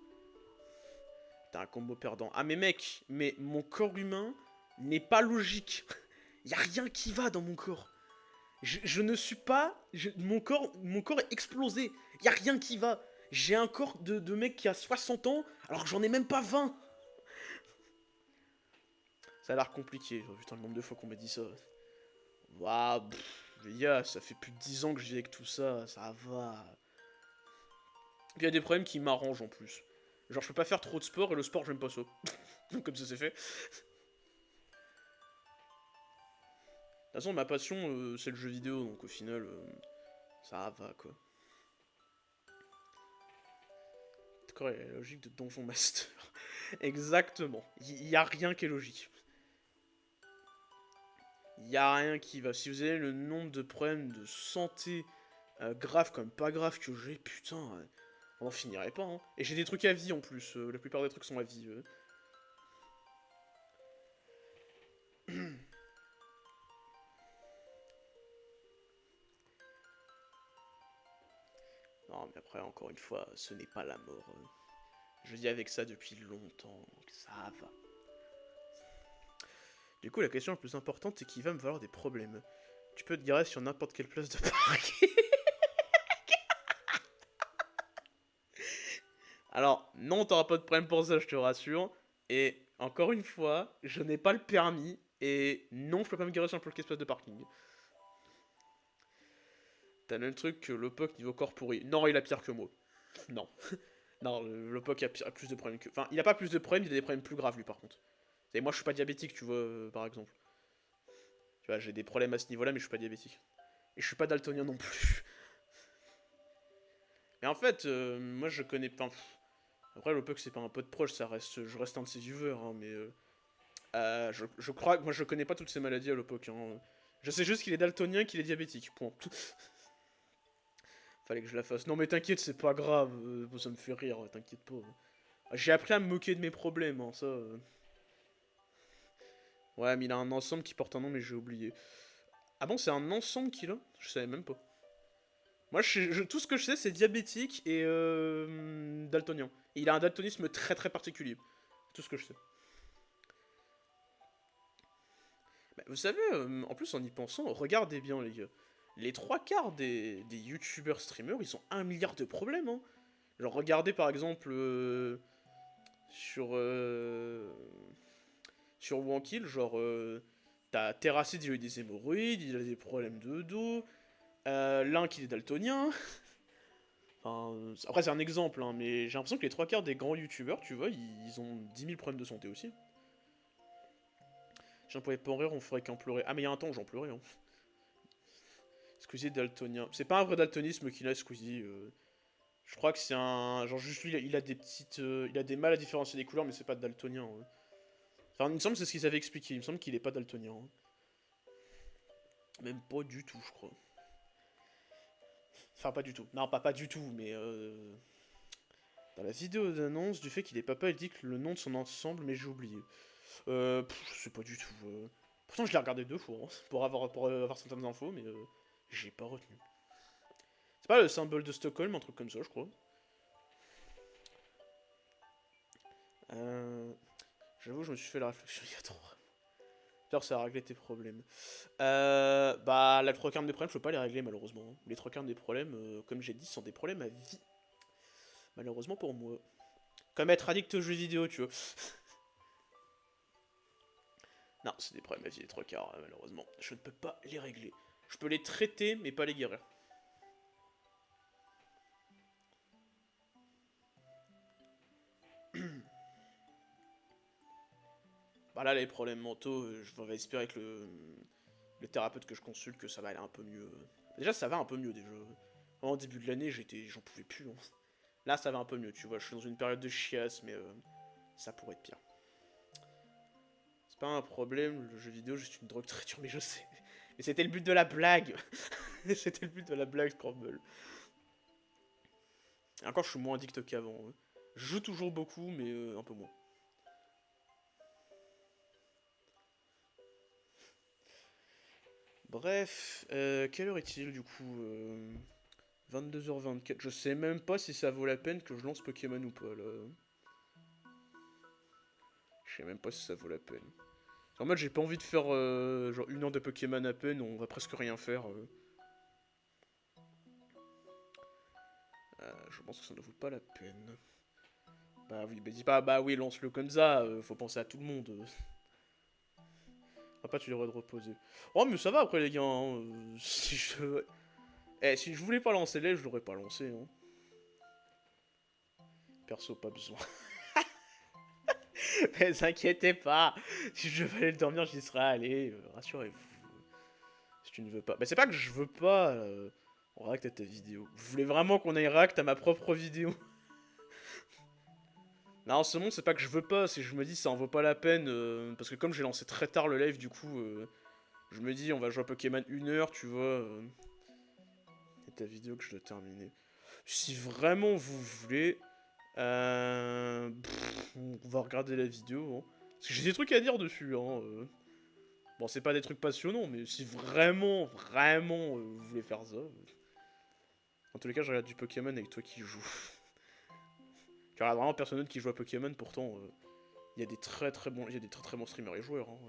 T'as un combo perdant. Ah mais mec, mais mon corps humain n'est pas logique. Y a rien qui va dans mon corps. Je ne suis pas... mon corps est explosé. Y a rien qui va. J'ai un corps de mec qui a 60 ans, alors que j'en ai même pas 20. Ça a l'air compliqué. Oh, putain, le nombre de fois qu'on m'a dit ça. Waouh, les gars, ça fait plus de 10 ans que je vis avec tout ça, ça va. Il y a des problèmes qui m'arrangent en plus. Genre, je peux pas faire trop de sport et le sport, j'aime pas ça. Donc, comme ça, c'est fait. De toute façon, ma passion, c'est le jeu vidéo, donc au final, ça va quoi. D'accord, la logique de Donjon Master. Exactement. Il y a rien qui est logique. Il y a rien qui va. Si vous avez le nombre de problèmes de santé graves comme pas graves que j'ai, putain, on en finirait pas, hein. Et j'ai des trucs à vie en plus. La plupart des trucs sont à vie. Non, mais après, encore une fois, ce n'est pas la mort. Je vis avec ça depuis longtemps, donc ça va. Du coup, la question la plus importante, c'est qui va me valoir des problèmes. Tu peux te garer sur n'importe quelle place de parking. Alors, non, t'auras pas de problème pour ça, je te rassure. Et encore une fois, je n'ai pas le permis. Et non, je peux pas me garer sur n'importe quelle place de parking. T'as le même truc que le POC niveau corps pourri. Non, il a pire que moi. Non. Non, le POC a plus de problèmes que... Enfin, il a pas plus de problèmes, il a des problèmes plus graves, lui, par contre. Et moi, je suis pas diabétique, tu vois, par exemple. Tu vois, j'ai des problèmes à ce niveau-là, mais je suis pas diabétique. Et je suis pas daltonien non plus. Mais en fait, moi, je connais pas... Après, le POC, c'est pas un pote proche, ça reste... Je reste un de ses viewers, hein, mais... je crois que moi, je connais pas toutes ces maladies à l'OPOC, hein. Je sais juste qu'il est daltonien, qu'il est diabétique, point. Fallait que je la fasse. Non mais t'inquiète, c'est pas grave, ça me fait rire, t'inquiète pas. J'ai appris à me moquer de mes problèmes, hein, ça... Ouais, mais il a un ensemble qui porte un nom, mais j'ai oublié. Ah bon, c'est un ensemble qu'il a? Je savais même pas. Moi, tout ce que je sais, c'est diabétique et daltonien. Et il a un daltonisme très très particulier. Tout ce que je sais. Bah, vous savez, en plus en y pensant, regardez bien les gars. Les trois quarts des youtubeurs streamers, ils ont 1 milliard de problèmes, hein. Genre, regardez par exemple sur sur Wankill, genre t'as Terracid, il a eu des hémorroïdes, il a des problèmes de dos. Link, il est daltonien. Enfin, après, c'est un exemple, hein, mais j'ai l'impression que les trois quarts des grands youtubeurs, tu vois, ils ont 10 000 problèmes de santé aussi. Si on pouvait pas en rire, on ferait qu'en pleurer. Ah, mais il y a un temps où j'en pleurais, hein. Squeezie est daltonien. C'est pas un vrai daltonisme qu'il a, Squeezie. Je crois que c'est un. Genre, juste lui, il a des petites. Il a des mal à différencier les couleurs, mais c'est pas daltonien, hein. Enfin, il me semble que c'est ce qu'ils avaient expliqué. Il me semble qu'il est pas daltonien, hein. Même pas du tout, je crois. Enfin, pas du tout. Non, pas du tout, mais dans la vidéo d'annonce du fait qu'il est papa, il dit que le nom de son ensemble, mais j'ai oublié. Je sais pas du tout. Pourtant, je l'ai regardé 2 fois, hein, pour avoir certaines infos, mais j'ai pas retenu. C'est pas le symbole de Stockholm, un truc comme ça, je crois. J'avoue, je me suis fait la réflexion il y a trop. J'espère que ça a réglé tes problèmes. Bah, la trois quarts des problèmes, je peux pas les régler, malheureusement, hein. Les trois quarts des problèmes, comme j'ai dit, sont des problèmes à vie. Malheureusement pour moi. Comme être addict aux jeux vidéo, tu vois. Non, c'est des problèmes à vie, les trois quarts, malheureusement. Je ne peux pas les régler. Je peux les traiter, mais pas les guérir. Bah là, les problèmes mentaux, je vais espérer que le thérapeute que je consulte, que ça va aller un peu mieux. Déjà, ça va un peu mieux, déjà. En début de l'année, j'en pouvais plus, hein. Là, ça va un peu mieux, tu vois. Je suis dans une période de chiasse, mais ça pourrait être pire. C'est pas un problème, le jeu vidéo, juste une drogue très dure, mais je sais. Mais c'était le but de la blague. C'était le but de la blague, Scramble. Et encore, je suis moins addict qu'avant, hein. Je joue toujours beaucoup, mais un peu moins. Bref, quelle heure est-il du coup 22h24. Je sais même pas si ça vaut la peine que je lance Pokémon ou pas là. Je sais même pas si ça vaut la peine. En mode, j'ai pas envie de faire genre 1 heure de Pokémon à peine, on va presque rien faire. Je pense que ça ne vaut pas la peine. Bah oui, bah dis pas, bah oui, lance-le comme ça, faut penser à tout le monde. Ah, pas, tu devrais te reposer. Oh, mais ça va après, les gars, hein, si je. Si je voulais pas lancer l'aile, je l'aurais pas lancé, hein. Perso, pas besoin. Mais inquiétez pas, si je veux aller dormir, j'y serai allé, rassurez-vous. Si tu ne veux pas. Mais c'est pas que je veux pas on react à ta vidéo. Je voulais vraiment qu'on aille react à ma propre vidéo. Non, en ce moment, c'est pas que je veux pas, c'est que je me dis ça en vaut pas la peine. Parce que comme j'ai lancé très tard le live, du coup, je me dis on va jouer à Pokémon 1 heure, tu vois. Et ta vidéo que je dois terminer. Si vraiment vous voulez, on va regarder la vidéo, hein. Parce que j'ai des trucs à dire dessus, hein. Bon, c'est pas des trucs passionnants, mais si vraiment, vraiment vous voulez faire ça. En tous les cas, je regarde du Pokémon avec toi qui joue. Tu regardes vraiment personne d'autre qui joue à Pokémon, pourtant, il y a des très très bons, streamers et joueurs, hein.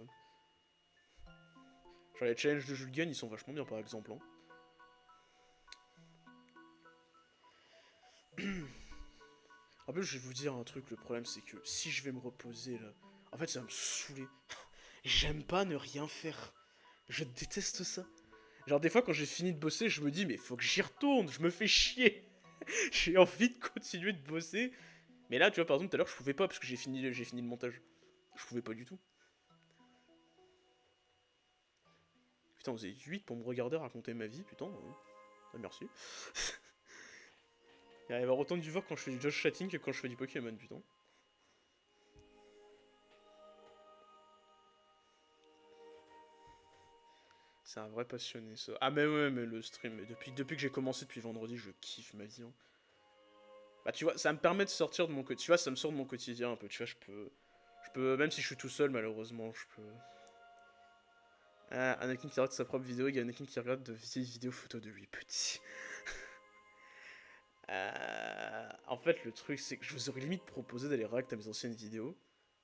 Genre les challenges de Julien, ils sont vachement bien par exemple, hein. En plus, je vais vous dire un truc, le problème c'est que si je vais me reposer là, en fait ça va me saouler. J'aime pas ne rien faire. Je déteste ça. Genre des fois quand j'ai fini de bosser, je me dis mais faut que j'y retourne, je me fais chier. J'ai envie de continuer de bosser. Mais là, tu vois, par exemple, tout à l'heure, je pouvais pas parce que j'ai fini le montage. Je pouvais pas du tout. Putain, vous êtes 8 pour me regarder raconter ma vie, putain. Ah, merci. Il va y avoir autant de viewers quand je fais du Josh Chatting que quand je fais du Pokémon, putain. C'est un vrai passionné, ça. Ah, mais ouais, mais le stream, depuis que j'ai commencé depuis vendredi, je kiffe ma vie. Hein. Bah, tu vois, ça me permet de sortir de mon quotidien. Tu vois, ça me sort de mon quotidien un peu. Tu vois, je peux, même si je suis tout seul, malheureusement, je peux. Ah, Anakin qui regarde sa propre vidéo, il y a Anakin qui regarde de vieilles vidéos photos de lui petit. En fait, le truc, c'est que je vous aurais limite proposé d'aller react à mes anciennes vidéos,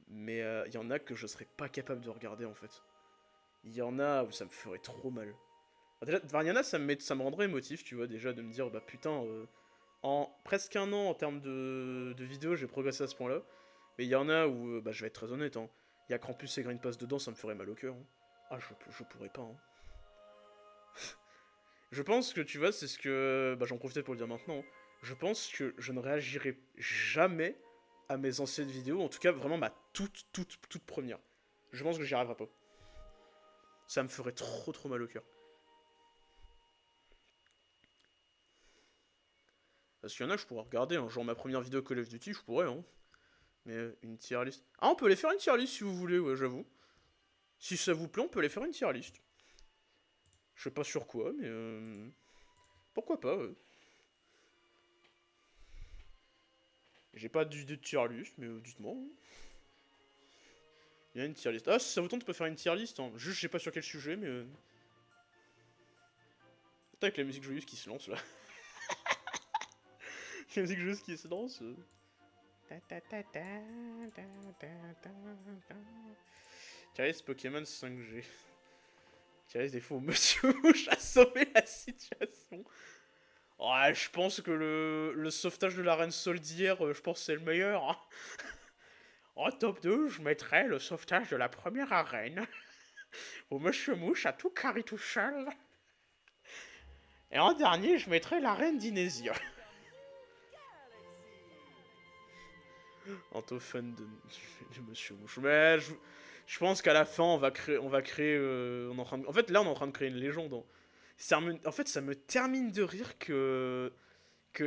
mais il y en a que je serais pas capable de regarder en fait. Il y en a où ça me ferait trop mal. Déjà, il y en a, ça me rendrait émotif, tu vois, déjà, de me dire, bah putain, en presque un an en termes de vidéos, j'ai progressé à ce point-là. Mais il y en a où, bah je vais être très honnête, hein, il y a Krampus et Green Pass dedans, ça me ferait mal au cœur. Hein. Ah, je pourrais pas. Hein. Je pense que, tu vois, c'est ce que. Bah j'en profitais pour le dire maintenant. Hein. Je pense que je ne réagirai jamais à mes anciennes vidéos, en tout cas, vraiment ma toute première. Je pense que j'y arriverai pas. Ça me ferait trop mal au cœur. Parce qu'il y en a que je pourrais regarder, hein. Genre ma première vidéo Call of Duty, je pourrais, hein. Mais une tier list. Ah, on peut les faire une tier list si vous voulez, ouais, j'avoue. Si ça vous plaît, on peut les faire une tier list. Je sais pas sur quoi, mais pourquoi pas, ouais. J'ai pas d'idée de tier list, mais dites-moi. Hein. Il y a une tier list. Ah, si ça vous tente, on peut faire une tier list. Hein. Juste, je sais pas sur quel sujet, mais. Attends, avec la musique joyeuse qui se lance là. La musique joyeuse qui se lance. Tier list Pokémon 5G. Tier list des faux Monsieur Mouche a sauvé la situation. Ouais, je pense que le sauvetage de la reine Sol d'hier, je pense que c'est le meilleur. Hein. En top 2, je mettrais le sauvetage de la première arène. Où Monsieur Mouche a tout carré tout seul. Et en dernier, je mettrais la reine d'Inésia. Antophone de Monsieur Mouche. Mais je pense qu'à la fin, on va créer. En fait, là, on est en train de créer une légende. Hein. En fait, ça me termine de rire que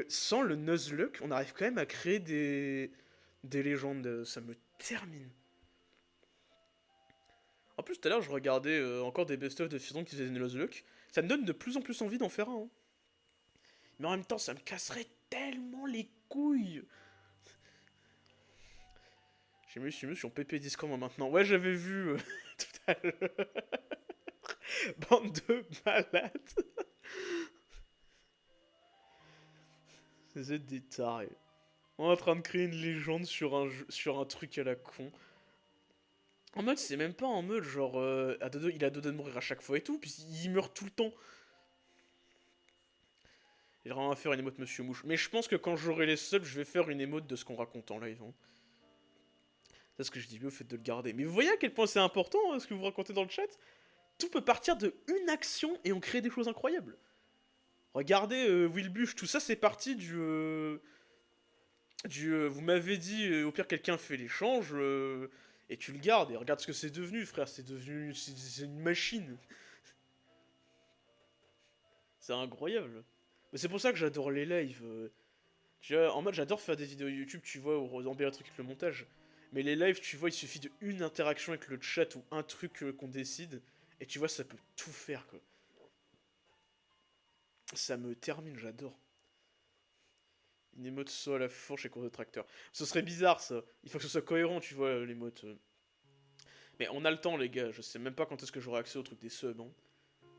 sans le Nuzlocke, on arrive quand même à créer des légendes. Ça me termine. En plus, tout à l'heure, je regardais encore des best-of de Fison qui faisaient des Nuzlocke. Ça me donne de plus en plus envie d'en faire un. Hein. Mais en même temps, ça me casserait tellement les couilles. J'ai mis sur PP Discord moi maintenant. Ouais, j'avais vu tout à l'heure. Bande de malades. Vous êtes des tarés. On est en train de créer une légende sur un truc à la con. En mode, c'est même pas en mode genre. Il a deux doigts de mourir à chaque fois et tout, puis il meurt tout le temps. Il va faire une émote Monsieur Mouche. Mais je pense que quand j'aurai les subs, je vais faire une émote de ce qu'on raconte en live. Hein. C'est ce que je dis au fait de le garder. Mais vous voyez à quel point c'est important hein, ce que vous racontez dans le chat. Tout peut partir de une action et on crée des choses incroyables. Regardez Willbush, tout ça c'est parti du vous m'avez dit au pire quelqu'un fait l'échange et tu le gardes et regarde ce que c'est devenu frère, c'est une machine. C'est incroyable. Mais c'est pour ça que j'adore les lives. Tu vois, en mode j'adore faire des vidéos YouTube, tu vois, où embellir le truc avec le montage. Mais les lives, tu vois, il suffit d'une interaction avec le chat ou un truc qu'on décide et tu vois ça peut tout faire quoi. Ça me termine, j'adore. Une émote soit à la fourche et course de tracteur. Ce serait bizarre ça. Il faut que ce soit cohérent, tu vois, l'émote. Mais on a le temps, les gars. Je sais même pas quand est-ce que j'aurai accès au truc des subs. Hein.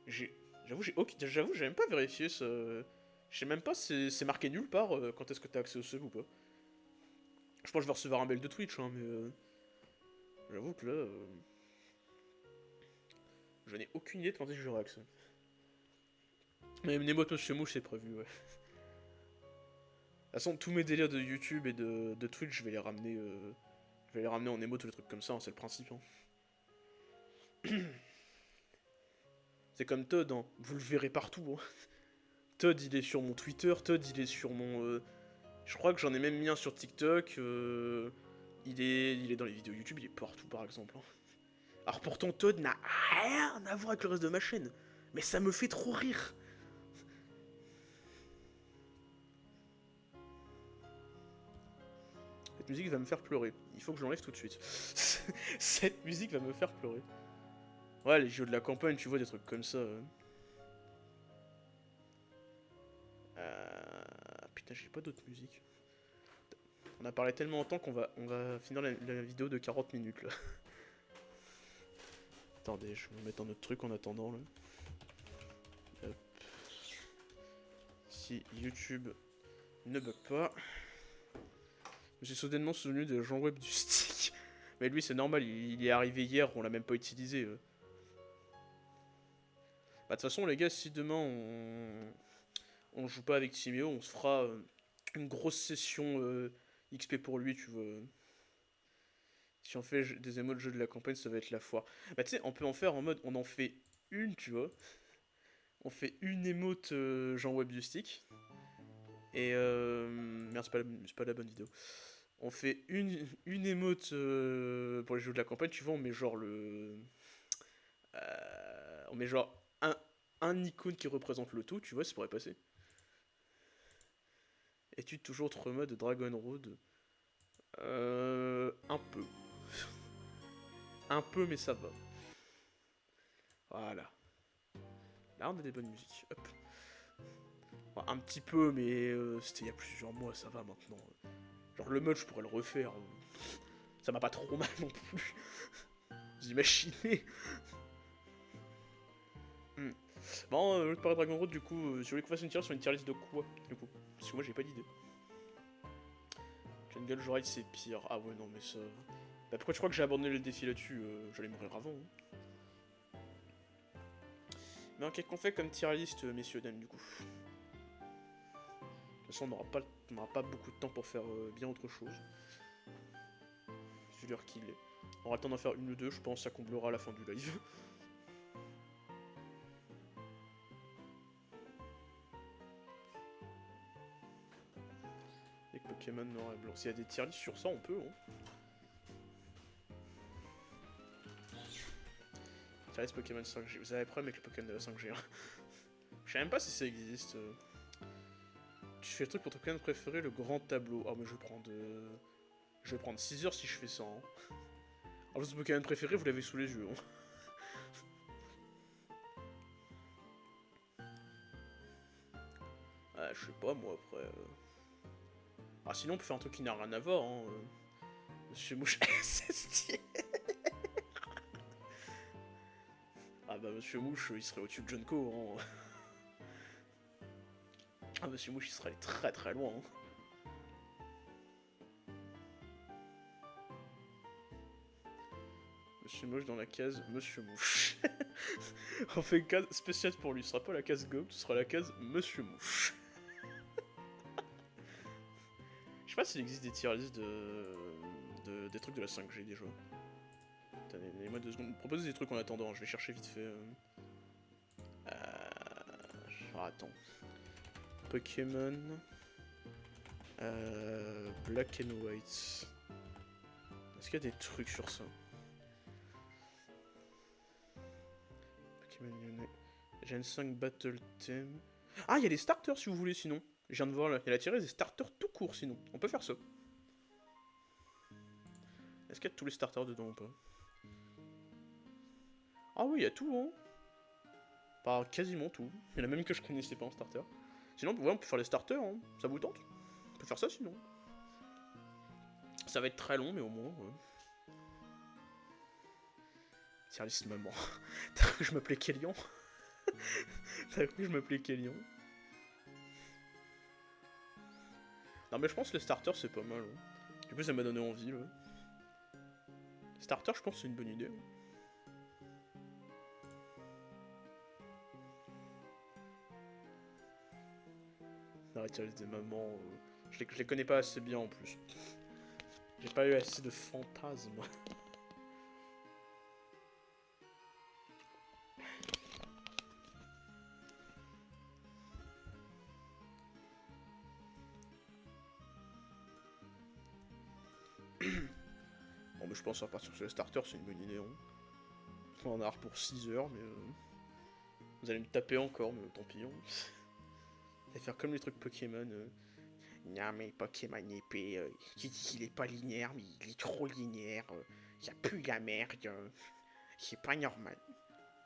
J'ai... J'avoue, j'ai même pas vérifié ça. Je sais même pas si c'est marqué nulle part quand est-ce que t'as accès au sub ou pas. Je pense que je vais recevoir un mail de Twitch, hein, mais. J'avoue que là. Je n'ai aucune idée de quand est-ce que j'aurai accès. Mais une émote Monsieur Mouche, c'est prévu, ouais. De toute façon, tous mes délires de YouTube et de Twitch, je vais les ramener. Je vais les ramener en émote ou des trucs comme ça, hein, c'est le principe. Hein. C'est comme Todd, hein. Vous le verrez partout. Hein. Todd, il est sur mon Twitter, Todd, il est sur mon... je crois que j'en ai même mis un sur TikTok. Il est dans les vidéos YouTube, il est partout, par exemple. Hein. Alors pourtant, Todd n'a rien à voir avec le reste de ma chaîne. Mais ça me fait trop rire. Cette musique va me faire pleurer. Il faut que je l'enlève tout de suite. Cette musique va me faire pleurer. Ouais, les jeux de la campagne, tu vois, des trucs comme ça. Putain, j'ai pas d'autres musiques. On a parlé tellement longtemps qu'on va finir la vidéo de 40 minutes, là. Attendez, je vais me mettre un autre truc en attendant, là. Hop. Si YouTube ne bug pas... Je me suis soudainement souvenu de Jean Web du stick. Mais lui, c'est normal, il est arrivé hier, on l'a même pas utilisé. Bah, de toute façon, les gars, si demain on joue pas avec Timéo, on se fera une grosse session XP pour lui, tu vois. Si on fait des émotes de jeu de la campagne, ça va être la foire. Bah, tu sais, on peut en faire en mode, on en fait une, tu vois. On fait une émote Jean Web du stick. Et merde, c'est pas la bonne vidéo. On fait une émote pour les jeux de la campagne, tu vois, on met genre on met genre un icône qui représente le tout, tu vois, ça pourrait passer. Étude toujours autre mode Dragon Road. Un peu. Un peu, mais ça va. Voilà. Là, on a des bonnes musiques. Hop. Enfin, un petit peu, mais c'était il y a plusieurs mois, ça va maintenant. Genre le mode, je pourrais le refaire. Ça m'a pas trop mal non plus. Vous imaginez. Bon, je parle de Dragon Road, du coup, si vous voulez qu'on fasse une tier sur une tier list de quoi, du coup? Parce que moi, j'ai pas d'idée. Jungle Joyride, c'est pire. Ah ouais, non, mais ça... Bah pourquoi tu crois que j'ai abandonné le défi là-dessus? J'allais mourir avant. Hein. Mais en qu'est-ce qu'on fait comme tier list, messieurs, dames, du coup? De toute façon, on n'aura pas beaucoup de temps pour faire bien autre chose. Vu l'heure qu'il est. On aura le temps d'en faire une ou deux, je pense, ça comblera à la fin du live. Avec Pokémon noir et blanc. S'il y a des tier lists sur ça, on peut. Hein. Tier list Pokémon 5G. Vous avez problème avec le Pokémon de la 5G. Hein. Je sais même pas si ça existe. Tu fais le truc pour ton Pokémon préféré, le grand tableau. Oh, mais je vais prendre 6 heures si je fais ça. Hein. Alors, votre Pokémon préféré, vous l'avez sous les yeux. Hein. Je sais pas, moi, après... Ah, sinon, on peut faire un truc qui n'a rien à voir, hein. Monsieur Mouche... SST. Ah bah, Monsieur Mouche, il serait au-dessus de Junko, hein. Ah, Monsieur Mouche, il serait allé très très loin, hein. Monsieur Mouche dans la case Monsieur Mouche. On fait une case spéciale pour lui, ce sera pas la case Gob, ce sera la case Monsieur Mouche. Je sais pas s'il existe des tier lists des trucs de la 5G déjà. Donnez-moi 2 secondes. Proposez des trucs en attendant, je vais chercher vite fait. Attends. Pokémon. Black and White. Est-ce qu'il y a des trucs sur ça? Pokémon Unite. Gen 5 Battle Theme. Ah, il y a des starters si vous voulez sinon. Je viens de voir là. Il y a la tirée des starters tout court sinon. On peut faire ça. Est-ce qu'il y a tous les starters dedans ou pas? Ah oui, il y a tout, hein. Pas quasiment tout. Il y en a même que je connaissais pas en starter. Sinon, ouais, on peut faire les starters, hein. Ça vous tente? On peut faire ça sinon. Ça va être très long, mais au moins, ouais. Tiens, liste maman. T'as cru que je m'appelais Kélian? T'as cru que je m'appelais Kélian? Non, mais je pense que les starters, c'est pas mal. Hein. Du coup, ça m'a donné envie, là. Starter, je pense que c'est une bonne idée. Arrête, des mamans. Je les connais pas assez bien en plus. J'ai pas eu assez de fantasmes. mais je pense à partir sur les starters, c'est une bonne idée. Hein. On en a pour 6 heures, mais... Vous allez me taper encore, mais tant pis. Hein. Ça va faire comme les trucs Pokémon. Non, mais Pokémon épée, il est pas linéaire, mais il est trop linéaire. Y a plus la merde. C'est pas normal.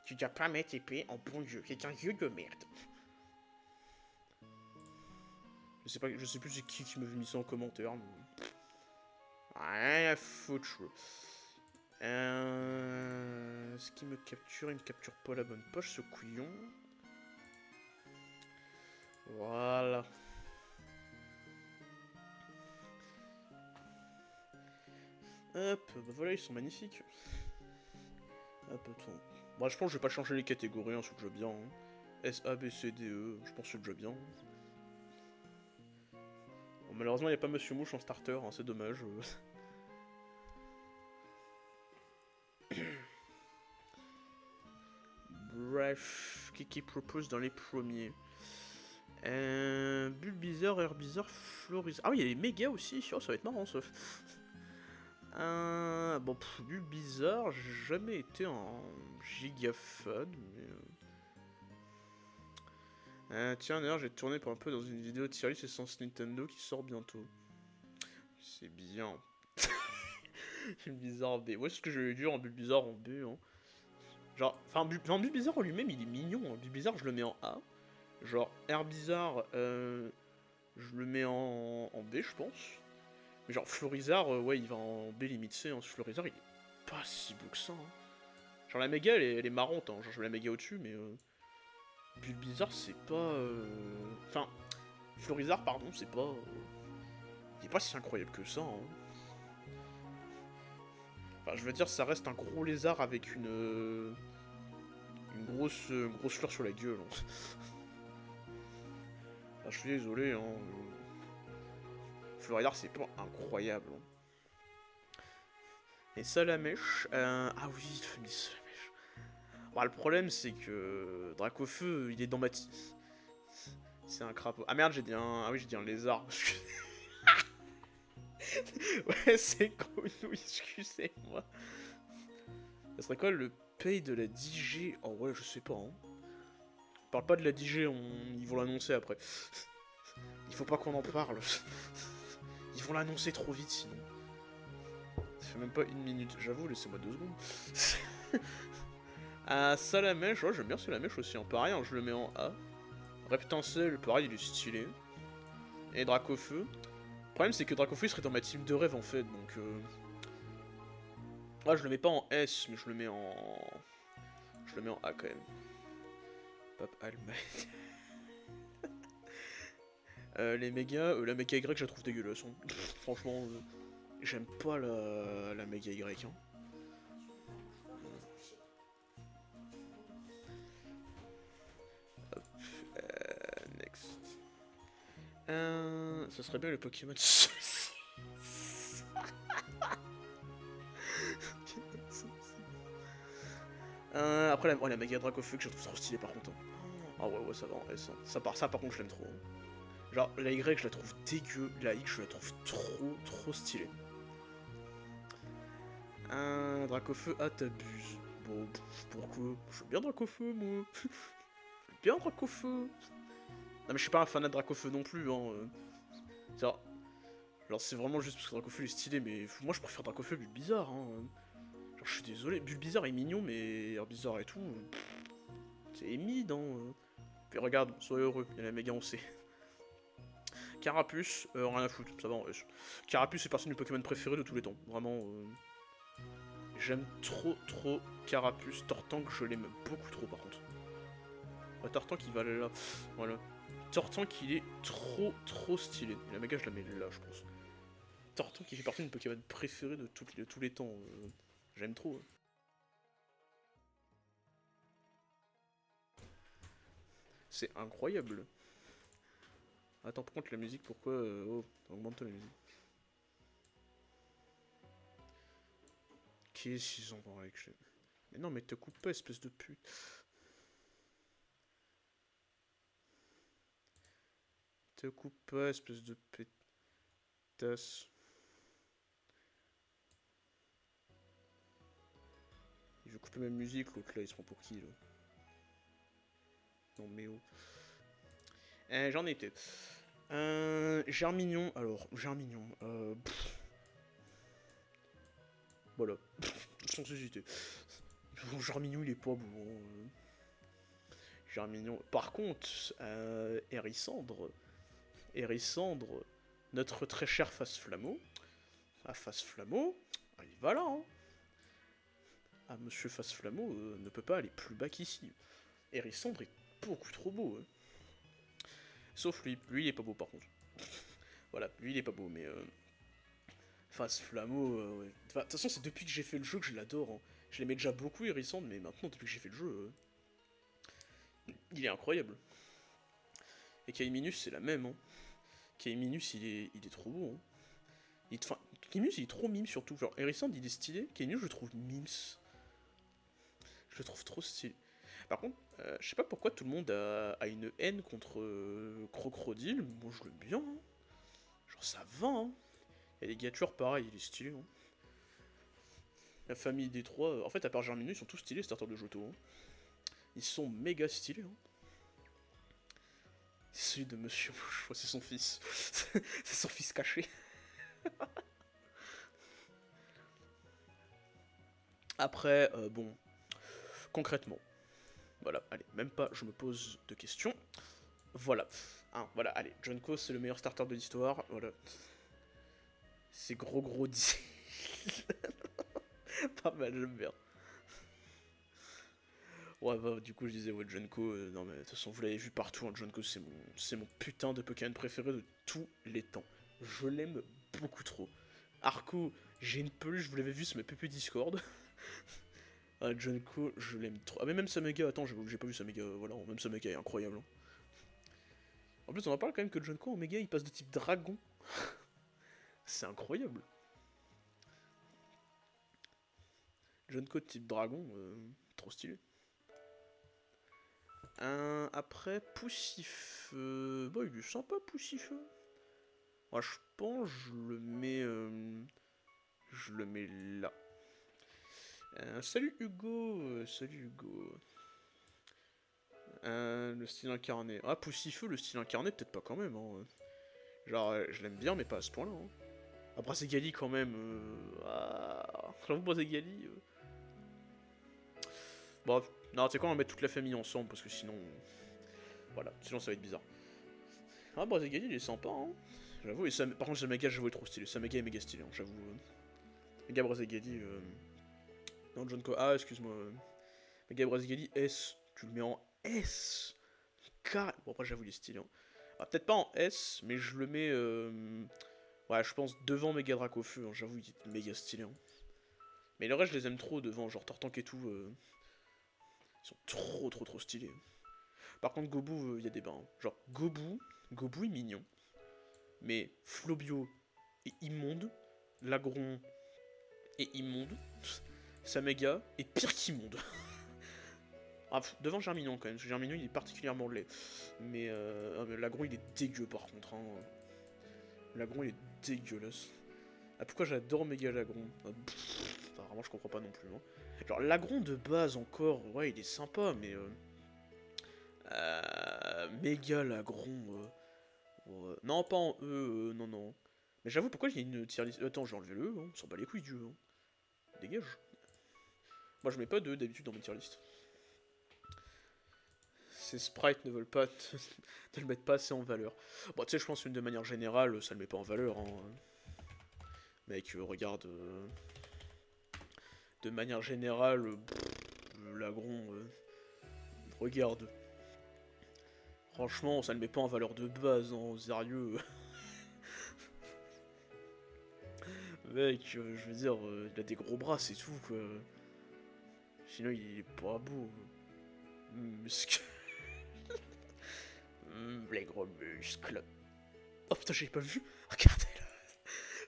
Tu dois pas mettre épée en bon jeu. C'est un jeu de merde. Je sais plus c'est qui m'avait mis ça en commentaire. Mais... Rien à foutre, je... Ce qui me capture, il me capture pas la bonne poche, ce couillon. Voilà. Hop, bah voilà, ils sont magnifiques. Hop, attends. Bon, je pense que je vais pas changer les catégories, hein, c'est déjà bien. Hein. S, A, B, C, D, E, je pense que c'est déjà bien. Bon, malheureusement, il n'y a pas Monsieur Mouche en starter, hein, c'est dommage. Bref, qui propose dans les premiers. Bulbizarre, Herbizarre, Florizarre. Ah oui, il y a les méga aussi, oh, ça va être marrant ça. Bon, Bulbizarre, j'ai jamais été un giga fan, mais... tiens, d'ailleurs, j'ai tourné pour un peu dans une vidéo de tier list Essence Nintendo qui sort bientôt. C'est bien. Bulbizarre en B. Ouais, c'est ce que je vais dire en Bulbizarre en B. Hein. Genre, enfin, Bulbizarre en lui-même, il est mignon. Hein. Bulbizarre, je le mets en A. Genre, Herbizarre, je le mets en B, je pense. Mais genre, Florizarre, ouais, il va en B limite C. Hein. Florizarre, il est pas si beau que ça. Hein. Genre, la méga, elle est marrante. Hein. Genre, je mets la méga au-dessus, mais... Bulbizarre, c'est pas... Enfin, Florizarre, pardon, c'est pas... Il est pas si incroyable que ça. Hein. Enfin, je veux dire, ça reste un gros lézard avec une grosse fleur sur la gueule. Hein. Enfin, je suis désolé, hein. Florizarre, c'est pas incroyable. Hein. Et Salamèche... Ah oui, il fait Salamèche. Bon, le problème, c'est que... Dracofeu, il est dans ma... C'est un crapaud. Ah merde, j'ai dit un... Ah oui, j'ai dit un lézard. Ouais, c'est cool, excusez-moi. Ça serait quoi le pay de la DG? Oh ouais, je sais pas. Hein. On parle pas de la DG, ils vont l'annoncer après. Il faut pas qu'on en parle. Ils vont l'annoncer trop vite sinon. Ça fait même pas une minute. J'avoue, laissez-moi 2 secondes. Salamèche, ouais, j'aime bien Salamèche aussi. En pareil, hein, je le mets en A. Reptincelle, pareil, il est stylé. Et Dracofeu. Le problème, c'est que Dracofeu il serait dans ma team de rêve en fait, donc. Ah, je le mets pas en S, mais je le mets en. Je le mets en A quand même. Pop Allemagne. Les méga, la méga Y, je la trouve dégueulasse. Hein. Franchement, j'aime pas la méga Y. Hein. Hop, next. Ça serait bien le Pokémon. Après, la méga Dracofeu que je trouve trop stylée par contre. Hein. Ah ouais, ça va en S. Hein. Ça, par contre, je l'aime trop. Hein. Genre, la Y, je la trouve dégueu. La X, je la trouve trop stylée. Dracofeu, ah, t'abuses. Bon, pourquoi? Je suis bien Dracofeu, moi. Bien Dracofeu. Non, mais je suis pas un fan de Dracofeu non plus. Hein. Genre, c'est vraiment juste parce que Dracofeu est stylé, mais moi, je préfère Dracofeu Bulbizarre. Hein. Genre, je suis désolé. Bulbizarre est mignon, mais Herbizarre et tout. C'est mid, hein. Puis regarde, soyez heureux, il y a la méga on sait. Carapuce, rien à foutre, ça va en S. Carapuce est partie de mes Pokémon préférés de tous les temps. Vraiment, j'aime trop Carapuce. Tortank, je l'aime beaucoup trop par contre. Tortank, il va aller là. Voilà. Tortank, il est trop stylé. Et la méga, je la mets là, je pense. Tortank, il fait partie de mes Pokémon préférés de tous les temps. J'aime trop. Hein. C'est incroyable. Attends, par contre, la musique, pourquoi... Oh, augmente la musique. Qu'est-ce qu'ils ont avec je... Mais non, mais te coupe pas, espèce de pute. Te coupe pas, espèce de pétasse. Il veut couper ma musique, l'autre là, il se prend pour qui là? Non mais oh. J'en étais. Germignon, alors, Germignon, voilà. Sans hésiter. Germignon, il est pas bon. Germignon. Par contre, Hérissandre, notre très cher Face Flammeau, à Face Flammeau, il va là, hein. Ah, Monsieur Face Flammeau ne peut pas aller plus bas qu'ici. Hérissandre est beaucoup trop beau, hein. Sauf lui, il est pas beau par contre. Voilà, lui il est pas beau, mais Face Flammeau, ouais. De toute façon, c'est depuis que j'ai fait le jeu que je l'adore, hein. Je l'aimais déjà beaucoup, Hérissandre, mais maintenant, depuis que j'ai fait le jeu, il est incroyable. Et Kaiminus, c'est la même, hein. Kaiminus, il est trop beau, hein. Enfin, Kaiminus, il est trop mime, surtout. Genre, Hérissandre, il est stylé. Kaiminus, je le trouve mimes. Je le trouve trop stylé. Par contre, je sais pas pourquoi tout le monde a une haine contre Crocodile. Moi, je l'aime bien, hein. Genre, ça va, hein. Et les Gatures, pareil, il est stylé, hein. La famille des trois, en fait, à part Germinus, ils sont tous stylés, starters de Johto, hein. Ils sont méga stylés, hein. Celui de Monsieur Mouche, c'est son fils. C'est son fils caché. Après, bon, concrètement, voilà, allez, même pas, je me pose de questions. Voilà, hein, voilà, allez, Junko, c'est le meilleur starter de l'histoire, voilà. C'est gros deal. Pas mal, j'aime bien. Ouais, bah, du coup, je disais, ouais, Junko, non, mais de toute façon, vous l'avez vu partout, hein, Junko, c'est mon putain de Pokémon préféré de tous les temps. Je l'aime beaucoup trop. Arco, j'ai une peluche, vous l'avez vu, c'est ma pépé Discord. Ah, Junko, je l'aime trop. Ah, mais même Samega, attends, j'ai pas vu Samega, voilà, même Samega est incroyable, hein. En plus, on en parle quand même que Junko en méga, il passe de type dragon. C'est incroyable. Junko de type dragon, trop stylé. Après, Poussif. Bon, il est sympa, Poussif. Moi, je pense je le mets là. Salut Hugo. Salut Hugo. Le style incarné. Ah, Poussifeu, le style incarné, peut-être pas quand même, hein. Genre, je l'aime bien, mais pas à ce point-là, hein. Après, c'est Gali quand même. J'avoue, Brazegali. Bon, non, tu sais quoi, on va mettre toute la famille ensemble, parce que sinon... Voilà, sinon ça va être bizarre. Ah, Brazegali, il est sympa, hein. J'avoue, et par contre, Samega, j'avoue, il est trop stylé. Samega est méga stylé, hein, j'avoue. Mega Brazegali... Non, John Co... Ah, excuse-moi. Mega Brazegali, S. Tu le mets en S. Bon, après, j'avoue, il est stylé, hein. Ah, peut-être pas en S, mais je le mets... Ouais, je pense devant Mega Dracofeu, hein. J'avoue, il est méga stylé, hein. Mais le reste, je les aime trop devant, genre Tortank et tout. Ils sont trop stylés. Par contre, Gobu, il y a des bains, hein. Genre, Gobu est mignon. Mais Flobio est immonde. Lagron est immonde. Samega est pire qu'immonde. Ah, devant Germignon quand même, parce que Germignon il est particulièrement laid. Mais Lagron il est dégueu par contre, hein. Lagron il est dégueulasse. Ah, pourquoi j'adore méga Lagron? Vraiment je comprends pas non plus, hein. Genre Lagron de base encore, ouais il est sympa, mais méga Lagron, non pas en E, non. Mais j'avoue pourquoi il y a une tier list. Attends, j'ai enlevé le E, hein. On s'en bat les couilles du E, hein. Dégage. Moi je mets pas de E d'habitude dans mes tier list. Ces sprites ne veulent pas ne le mettre pas assez en valeur. Bon, tu sais, je pense que de manière générale, ça le met pas en valeur, hein. Mec, regarde. De manière générale, Lagron, regarde. Franchement, ça ne le met pas en valeur de base, hein, sérieux. Mec, je veux dire, il a des gros bras, c'est tout, quoi. Sinon, il est pas beau. Muscle. Les gros muscles. Oh putain, j'ai pas vu. Regardez-le.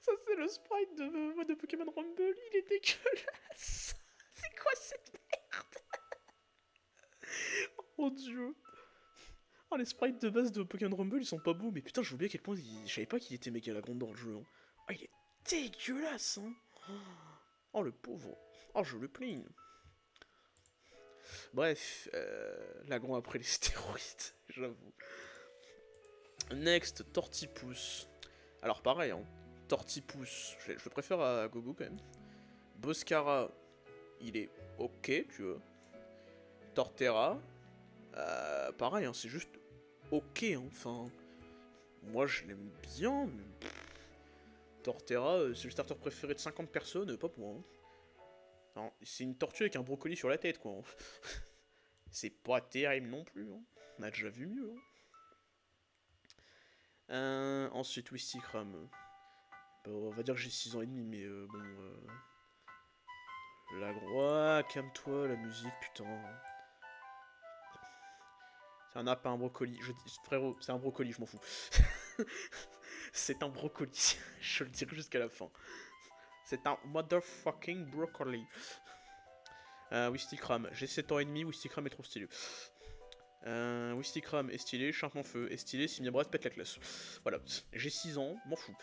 Ça, c'est le sprite de Pokémon Rumble. Il est dégueulasse. C'est quoi cette merde? Oh mon dieu. Oh, les sprites de base de Pokémon Rumble, ils sont pas beaux. Mais putain, j'ai oublié à quel point je savais pas qu'il était méga grande dans le jeu, hein. Oh, il est dégueulasse, hein. Oh, le pauvre. Oh, je le plains. Bref, Lagron après les stéroïdes, j'avoue. Next, Tortipousse. Alors pareil, hein, Tortipousse, je le préfère à Gogo quand même. Boscara, il est ok, tu vois. Torterra, pareil, hein, c'est juste ok, hein, enfin... Moi je l'aime bien, mais... Torterra, c'est le starter préféré de 50 personnes, pas pour moi. Hein. C'est une tortue avec un brocoli sur la tête, quoi. C'est pas terrible non plus, hein. On a déjà vu mieux, hein. Ensuite, Wistikram. Bah, on va dire que j'ai 6 ans et demi, mais bon... La groix, calme-toi, la musique, putain. C'est un nappe, un brocoli. Frérot, c'est un brocoli, je m'en fous. C'est un brocoli. Je le dirai jusqu'à la fin. C'est un motherfucking brocoli. Wistikram, j'ai 7 ans et demi, Wistikram est trop stylé. Wistikram est stylé, Chimpanzé Feu est stylé, Simiabras pète la classe. Voilà, j'ai 6 ans, m'en fous.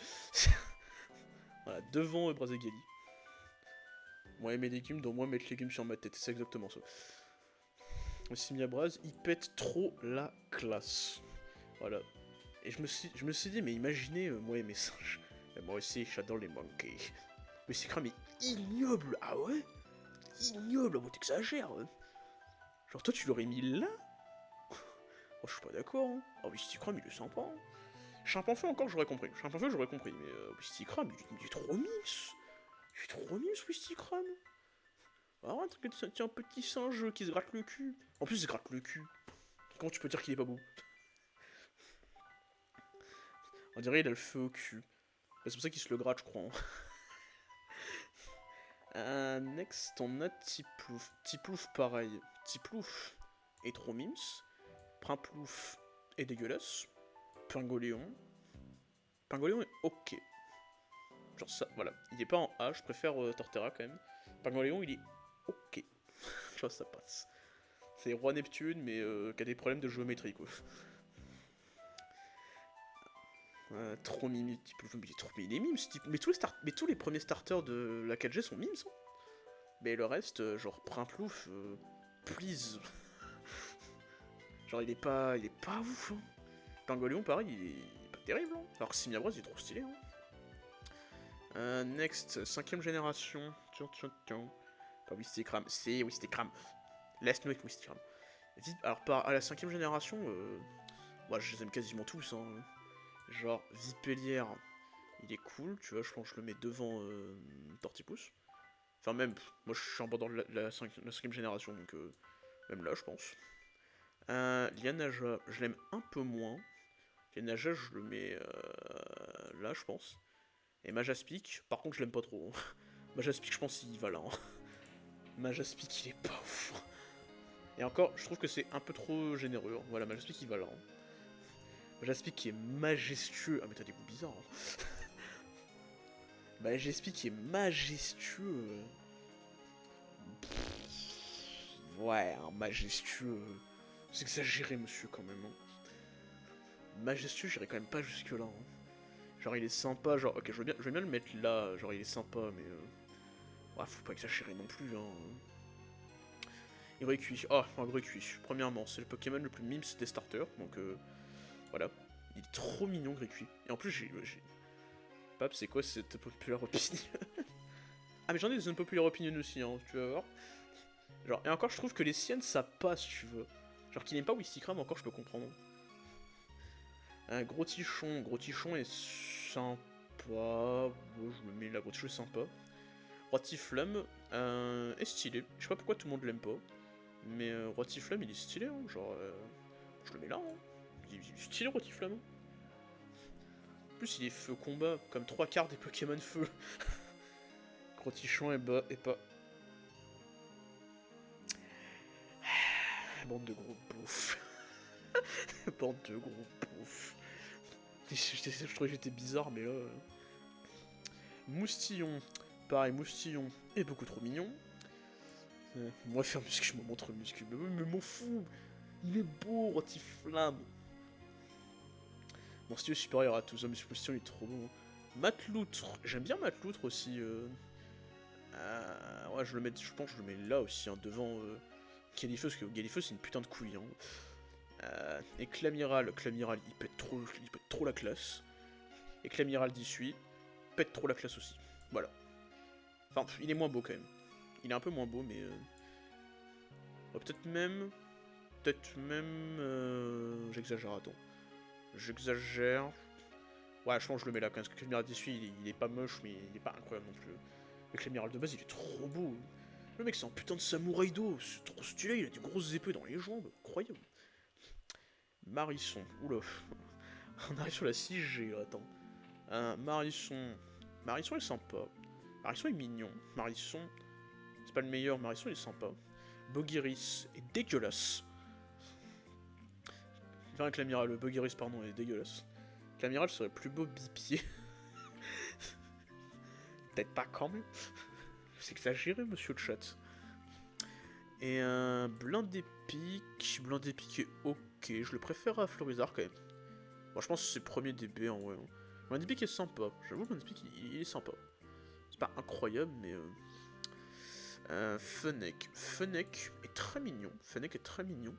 Voilà, devant Brazegali. Moi et mes légumes, donc moi mettre légumes sur ma tête, c'est exactement ça. Simiabras, il pète trop la classe. Voilà. Et je me suis dit, mais imaginez, moi et mes singes. Mais moi aussi, j'adore les monkeys. Wistikram est ignoble, ah ouais? Ignoble, oh, t'exagères. Hein. Genre toi tu l'aurais mis là? Oh, je suis pas d'accord. Hein. Oh, Wistikram il est sympa. Hein. Chimpanfeu encore j'aurais compris. Chimpanfeu j'aurais compris, mais Wistikram il est trop mimes. Il est trop mimes Wistikram. Arrête, c'est un petit singe qui se gratte le cul. En plus il se gratte le cul. Comment tu peux dire qu'il est pas beau? On dirait il a le feu au cul. C'est pour ça qu'il se le gratte je crois. Hein. Next on a Tiplouf. Tiplouf pareil. Tiplouf est trop mimes. Primplouf est dégueulasse. Pingoléon. Pingoléon est ok. Genre ça, voilà. Il est pas en A, je préfère Torterra quand même. Pingoléon, il est ok. Genre ça passe. C'est Roi Neptune, mais qui a des problèmes de géométrie, quoi. Trop mimi, il est trop il est mimes, mais tous les premiers starters de la 4G sont mimes, hein. Mais le reste, genre Primplouf, please. Genre il est pas ouf, hein. Pingoléon, pareil, il est pas terrible, hein. Alors que Simiabras, il est trop stylé, hein. Next, 5ème génération. Tiens. Pas Wistikram, c'est Wistikram. Laisse-nous avec Wistikram. Alors, à la 5ème génération, moi je les aime quasiment tous, hein. Genre, Vipellière, il est cool, tu vois, je pense que je le mets devant Tortipousse. Enfin, même, moi je suis en bas dans la 5ème génération, donc même là, je pense. Lianaja, je l'aime un peu moins. Lianaja, je le mets là, je pense. Et Majaspic, par contre, je l'aime pas trop. Majaspic, je pense qu'il va là. Hein. Majaspic, il est pas ouf. Et encore, je trouve que c'est un peu trop généreux. Hein. Voilà, Majaspic, il va là. Hein. Majaspic qui est majestueux. Ah, mais t'as des goûts bizarres. Hein. Majaspic qui est majestueux. Ouais, un majestueux. C'est exagéré, monsieur, quand même. Hein. Majestueux, j'irai quand même pas jusque-là. Hein. Genre il est sympa, genre ok je veux bien le mettre là, genre il est sympa mais ouais, faut pas exagérer non plus hein. Et Grequi, un Grequi, premièrement c'est le Pokémon le plus mimes des starters, donc voilà, il est trop mignon Grequi. Et en plus j'ai... Pap c'est quoi cette populaire opinion? Ah mais j'en ai des unpopular opinion aussi hein, tu vas voir. Genre, et encore je trouve que les siennes ça passe tu veux. Genre qu'il n'aime pas Wistikram encore je peux comprendre. Un gros tichon est sympa. Bon, je me mets la grosse chose sympa. Rotiflamme est stylé. Je sais pas pourquoi tout le monde l'aime pas. Mais Rotiflamme il est stylé. Hein. Genre, je le mets là. Hein. Il est stylé Rotiflamme. En plus, il est feu combat. Comme 3/4 des Pokémon feu. Grotichon est bas et pas. Bande de gros bouffes. Bande de gros bouffes. Je trouvais que j'étais bizarre, mais là. Moustillon. Pareil, Moustillon est beaucoup trop mignon. Moi, faire muscu, je me montre le muscu. Mais m'en fous. Il est beau, Rotiflamme. Mon style est supérieur à tous. Mais Moustillon, il est trop beau. Matloutre. J'aime bien Matloutre aussi. Ouais, je pense que je le mets là aussi, hein, devant Galifeu, parce que Galifeu, c'est une putain de couille, et Clamiral, il pète trop la classe. Et Clamiral 18 pète trop la classe aussi. Voilà. Enfin, il est moins beau quand même. Il est un peu moins beau, mais... peut-être même... J'exagère, attends. J'exagère... Ouais, je pense que je le mets là, quand même, parce que Clamiral 18, il est pas moche, mais il est pas incroyable non plus. Le Clamiral de base, il est trop beau. Le mec, c'est un putain de samouraï d'eau. C'est trop stylé, il a des grosses épées dans les jambes. Incroyable. Marisson. Oula. On arrive sur la 6G, là, attends. Marisson. Marisson est sympa. Marisson est mignon. Marisson, c'est pas le meilleur. Marisson est sympa. Bogiris est dégueulasse. Enfin, Clamiral, le Bogiris, pardon, est dégueulasse. Clamiral serait plus beau bipied. Peut-être pas quand même. C'est exagéré, monsieur le chat. Et un blindé pique. Blindé pique est ok. Je le préfère à Florizard quand même. Bon, je pense que c'est premier DB en vrai. Blindé pique est sympa. J'avoue, Blindé pique il est sympa. C'est pas incroyable, mais. Fennec. Fennec est très mignon. Fennec est très mignon.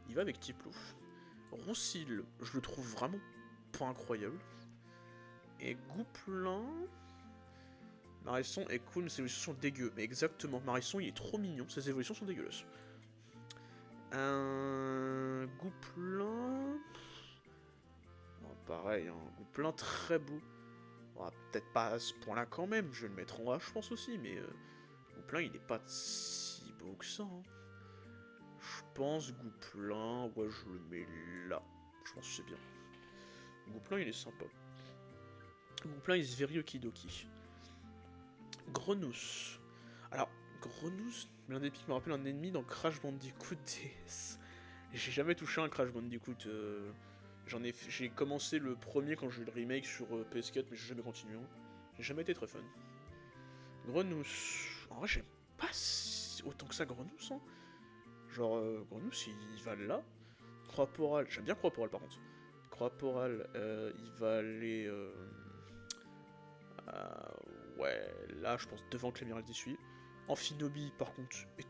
Il va avec Tiplouf. Roncil, je le trouve vraiment pas incroyable. Et Gouplin. Marisson est cool, mais ses évolutions sont dégueu. Mais exactement, Marisson il est trop mignon, ses évolutions sont dégueulasses. Gouplin. Oh, pareil, Gouplin très beau. Oh, peut-être pas à ce point-là quand même, je vais le mettre en A, je pense aussi, mais Gouplin il est pas si beau que ça. Je pense Gouplin, ouais, je le mets là. Je pense que c'est bien. Gouplin il est sympa. Gouplin is very okidoki. Grenousse. Alors, Grenousse, l'un des pics me rappelle un ennemi dans Crash Bandicoot DS. J'ai jamais touché un Crash Bandicoot. J'ai commencé le premier quand j'ai eu le remake sur PS4, mais j'ai jamais continué. J'ai jamais été très fan. Grenousse. En vrai, j'aime pas autant que ça Grenousse. Genre, Grenousse, il va là. Croix-Poral, j'aime bien Croix-Poral par contre. Croix-Poral, il va aller. Ouais, là je pense devant Clamiral 18. Amphinobi par contre est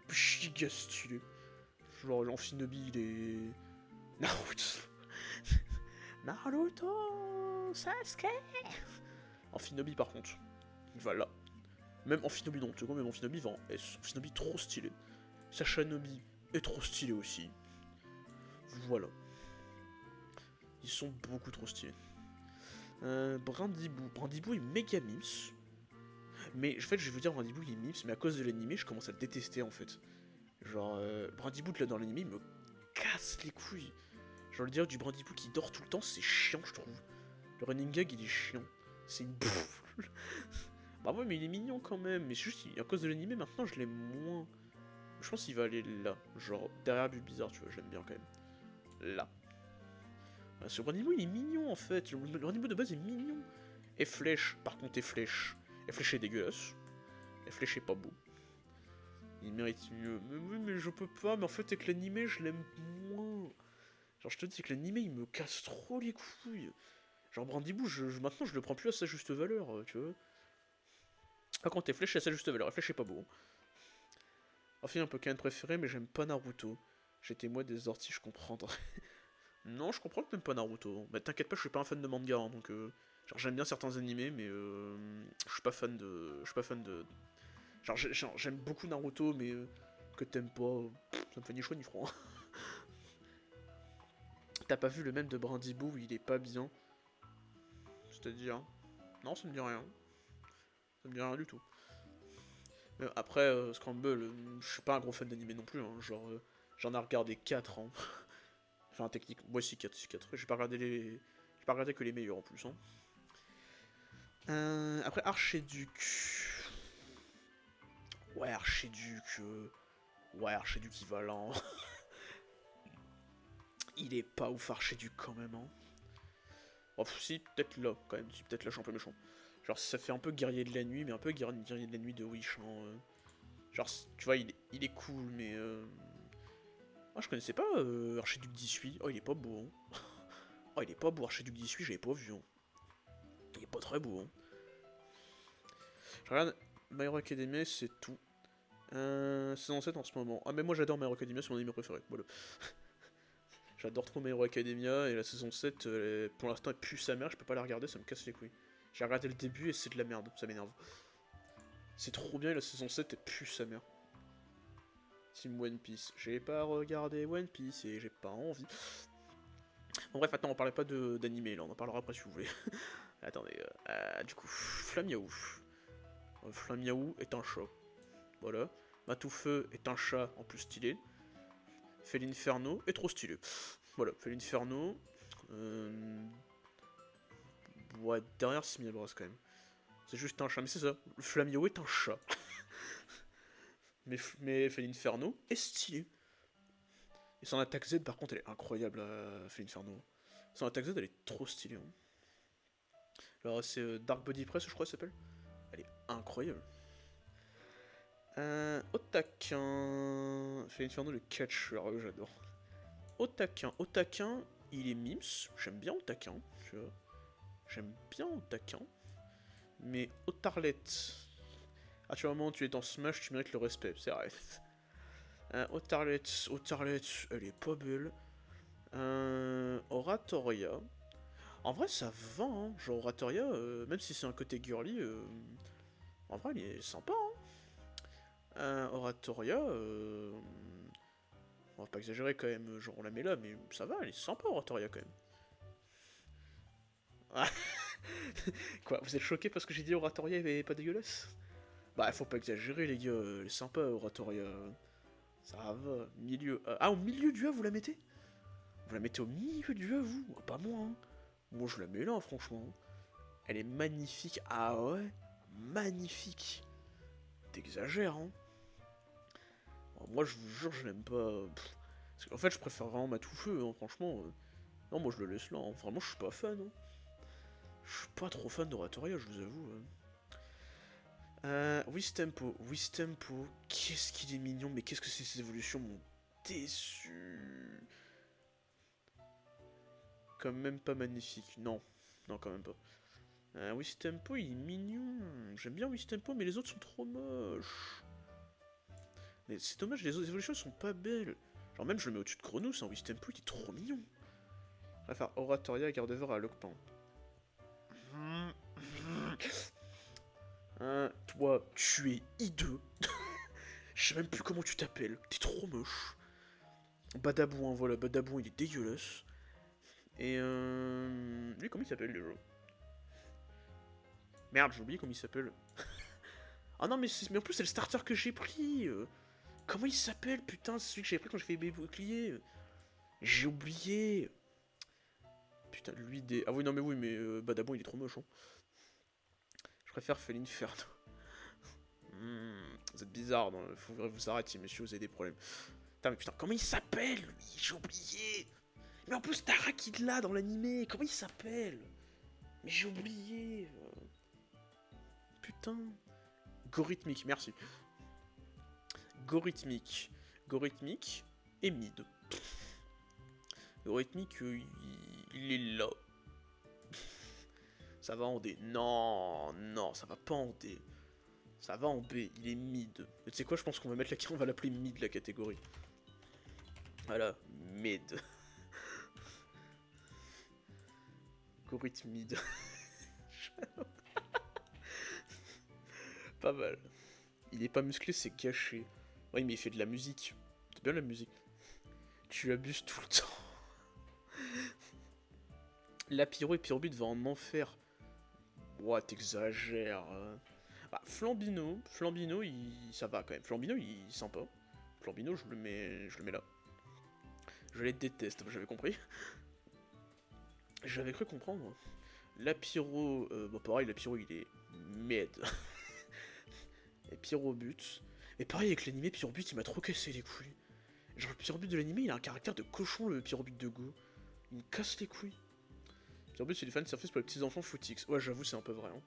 giga stylé. Genre Amphinobi il est... Naruto. Naruto Sasuke. Amphinobi par contre, il va là. Même Amphinobi non, tu vois, même Amphinobi va en S. Amphinobi trop stylé. Sachanobi est trop stylé aussi. Voilà. Ils sont beaucoup trop stylés. Brindibou. Brindibou est méga mims. Mais en fait, je vais vous dire, Brindibou il est mims, mais à cause de l'animé, je commence à le détester en fait. Genre, Brindibou là dans l'animé, il me casse les couilles. Genre, le dire du Brindibou qui dort tout le temps, c'est chiant, je trouve. Le running gag, il est chiant. C'est une bouffe. Bah ouais, mais il est mignon quand même. Mais juste, à cause de l'animé, maintenant, je l'aime moins. Je pense qu'il va aller là. Genre, derrière Bulbizarre, tu vois, j'aime bien quand même. Là. Ce Brindibou, il est mignon en fait. Le Brindibou de base est mignon. Et Flèche, par contre, et Flèche est dégueulasse. Et Flèche est pas beau. Il mérite mieux. Mais oui, mais je peux pas. Mais en fait, avec l'animé, je l'aime moins. Genre, je te dis que l'animé, il me casse trop les couilles. Genre, Brindibou, maintenant, je le prends plus à sa juste valeur, tu vois. Par contre, et Flèche à sa juste valeur. Et Flèche est pas beau. Enfin, un Pokémon préféré, mais j'aime pas Naruto. J'étais moi des orties, je comprendrais. Non, je comprends que t'aimes pas Naruto. Mais t'inquiète pas, je suis pas un fan de manga, donc... genre, j'aime bien certains animés, mais je suis pas fan de... Je suis pas fan de... Genre, j'aime beaucoup Naruto, mais que t'aimes pas... ça me fait ni chaud ni froid. T'as pas vu le même de Brindibou où il est pas bien? C'est-à-dire... Non, ça me dit rien. Ça me dit rien du tout. Mais après, Scramble, je suis pas un gros fan d'animé non plus, genre... j'en ai regardé 4 ans. Enfin, technique, moi aussi 4, c'est 4. J'ai pas regardé j'ai pas regardé que les meilleurs en plus. Après, Archéduc. Ouais, Archéduc. Ouais, Archéduc, il va là. Il est pas ouf, Archéduc, quand même. Oh, si, peut-être là, quand même. Si, peut-être là, je suis un peu méchant. Genre, ça fait un peu guerrier de la nuit, mais un peu guerrier de la nuit de Wish. Genre, tu vois, il est cool, mais... Ah, je connaissais pas Archéduc 18. Oh, il est pas beau. Oh, il est pas beau, Archéduc 18, j'avais pas vu. Il est pas très beau. Je regarde My Hero Academia, c'est tout. Saison 7 en ce moment. Ah, mais moi j'adore My Hero Academia, c'est mon anime préféré. Voilà. J'adore trop My Hero Academia, et la saison 7, pour l'instant, elle pue sa mère, je peux pas la regarder, ça me casse les couilles. J'ai regardé le début et c'est de la merde, ça m'énerve. C'est trop bien, et la saison 7, elle pue sa mère. Team One Piece. J'ai pas regardé One Piece et j'ai pas envie. Bon bref, attends, on parlait pas d'animé là, on en parlera après si vous voulez. Attendez, du coup, Flamiaou. Flamiaou est un chat. Voilà. Matoufeu est un chat en plus stylé. Felinferno est trop stylé. Voilà, Felinferno. Ouais, derrière c'est Bros quand même. C'est juste un chat, mais c'est ça. Le Flamiaou est un chat. mais Felinferno est stylé. Et son attaque Z, par contre, elle est incroyable, Felinferno. Son attaque Z, elle est trop stylée. Hein. Alors, c'est Dark Body Press, je crois, ça s'appelle. Elle est incroyable. Otakin. Felinferno, le catcheur, j'adore. Otakin, il est Mims. J'aime bien Otakin, tu vois. J'aime bien Otakin. Mais Otarlet. À tu moment où tu es en Smash, tu mérites le respect, c'est vrai. Otarlet, elle est pas belle. Oratoria. En vrai, ça va, hein. Genre, Oratoria, même si c'est un côté girly, en vrai, il est sympa, hein. Oratoria, on va pas exagérer quand même, genre, on la met là, mais ça va, elle est sympa, Oratoria, quand même. Quoi, vous êtes choqués parce que j'ai dit Oratoria est pas dégueulasse? Bah, faut pas exagérer, les gars, elle est sympa, Oratoria. Ça va, milieu. Ah, au milieu du A, vous la mettez? Vous la mettez au milieu du A, vous? Pas moi, hein. Moi, je la mets là, franchement. Elle est magnifique. Ah ouais? Magnifique. T'exagères, hein. Alors, moi, je vous jure, je l'aime pas. Parce qu'en fait, je préfère vraiment Matoufeu, hein, franchement. Non, moi, je le laisse là. Hein. Vraiment, je suis pas fan. Hein. Je suis pas trop fan d'Oratoria, je vous avoue. Wistempo. Wistempo. Qu'est-ce qu'il est mignon, mais qu'est-ce que ces évolutions m'ont déçu. Quand même pas magnifique. Non. Non, quand même pas. Wistempo, il est mignon. J'aime bien Wistempo, mais les autres sont trop moches. Mais c'est dommage, les autres évolutions sont pas belles. Genre même je le mets au-dessus de Chronos, hein, Wistempo, il est trop mignon. On va faire Oratoria, Gardevoir à Lockpan. Toi, tu es hideux. Je sais même plus comment tu t'appelles. T'es trop moche. Badabouin, voilà, Badabouin, il est dégueulasse. Et lui, comment il s'appelle déjà? Merde, j'ai oublié comment il s'appelle. Ah non, mais en plus, c'est le starter que j'ai pris. Comment il s'appelle, putain? C'est celui que j'ai pris quand j'ai fait bébé bouclier. J'ai oublié. Putain, lui des. Ah oui, non, mais oui, mais Badabon, il est trop moche. Hein. Je préfère Felinferno. Vous êtes bizarre, il faut vous arrêter, messieurs, vous avez des problèmes. Putain, mais putain, comment il s'appelle, lui? J'ai oublié. Mais en plus, Tarak, il l'a dans l'animé. Comment il s'appelle? Mais j'ai oublié. Putain. Gorithmique, merci. Gorithmique. Gorithmique et mid. Gorithmique, il est là. Ça va en D. Non, non, ça va pas en D. Ça va en B, il est mid. Tu sais quoi, je pense qu'on va mettre on va l'appeler mid la catégorie. Voilà, mid. Gorith mid. Pas mal. Il est pas musclé, c'est caché. Oui, mais il fait de la musique. C'est bien la musique. Tu abuses tout le temps. La Pyro et Pyrobut va en enfer. Ouah, t'exagères. Bah, Flambino, ça va quand même. Flambino, il est sympa. Flambino, je le mets là. Je les déteste, j'avais compris. J'avais cru comprendre. La Pyro, bah pareil, la Pyro, il est mid. Et Pyrobut. Et pareil avec l'animé, Pyrobut, il m'a trop cassé les couilles. Genre, le Pyrobut de l'animé, il a un caractère de cochon, le Pyrobut de Go. Il me casse les couilles. Pyrobut, c'est du fan service pour les petits enfants footix. Ouais, j'avoue, c'est un peu vrai. Hein.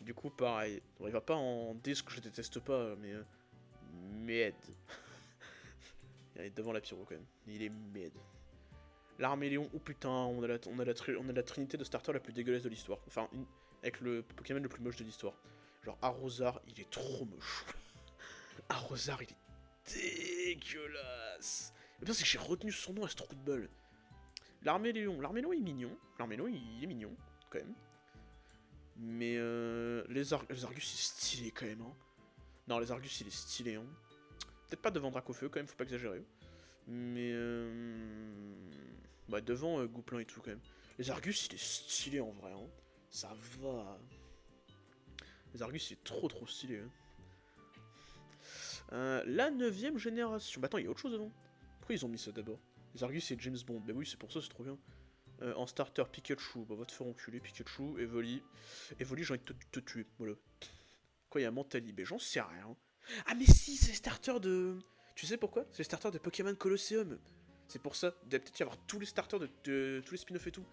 Du coup, pareil. Bon, il va pas en D, ce que je déteste pas, mais. Mid. Il est devant la Pyro quand même. Il est mid. L'Arméléon, oh putain, on a la trinité de starter la plus dégueulasse de l'histoire. Enfin, avec le Pokémon le plus moche de l'histoire. Genre, Arrosar, il est trop moche. Arrosard, il est dégueulasse. Le pire, c'est que j'ai retenu son nom à ce trou de balle. L'Arméléon. L'Arméléon est mignon. L'Arméléon, il est mignon, quand même. Mais les Argus, c'est stylé, quand même. Hein. Non, les Argus, il est stylé. Hein. Peut-être pas devant Dracofeu, quand même, faut pas exagérer. Mais bah, devant Gouplin et tout, quand même. Les Argus, il est stylé, en vrai. Hein. Ça va. Les Argus, c'est trop stylé. Hein. La 9ème génération. Bah attends, il y a autre chose devant. Pourquoi ils ont mis ça d'abord? Les Argus, c'est James Bond. Bah oui, c'est pour ça, c'est trop bien. En starter, Pikachu. Bah va te faire enculer, Pikachu. Evoli. Evoli, j'ai envie de te tuer. Voilà. Quoi, il y a Mentali? Bah j'en sais rien. Ah mais si, c'est les starters de... Tu sais pourquoi? C'est les starters de Pokémon Colosseum. C'est pour ça. Il doit peut-être y avoir tous les starters de tous les spin-offs et tout.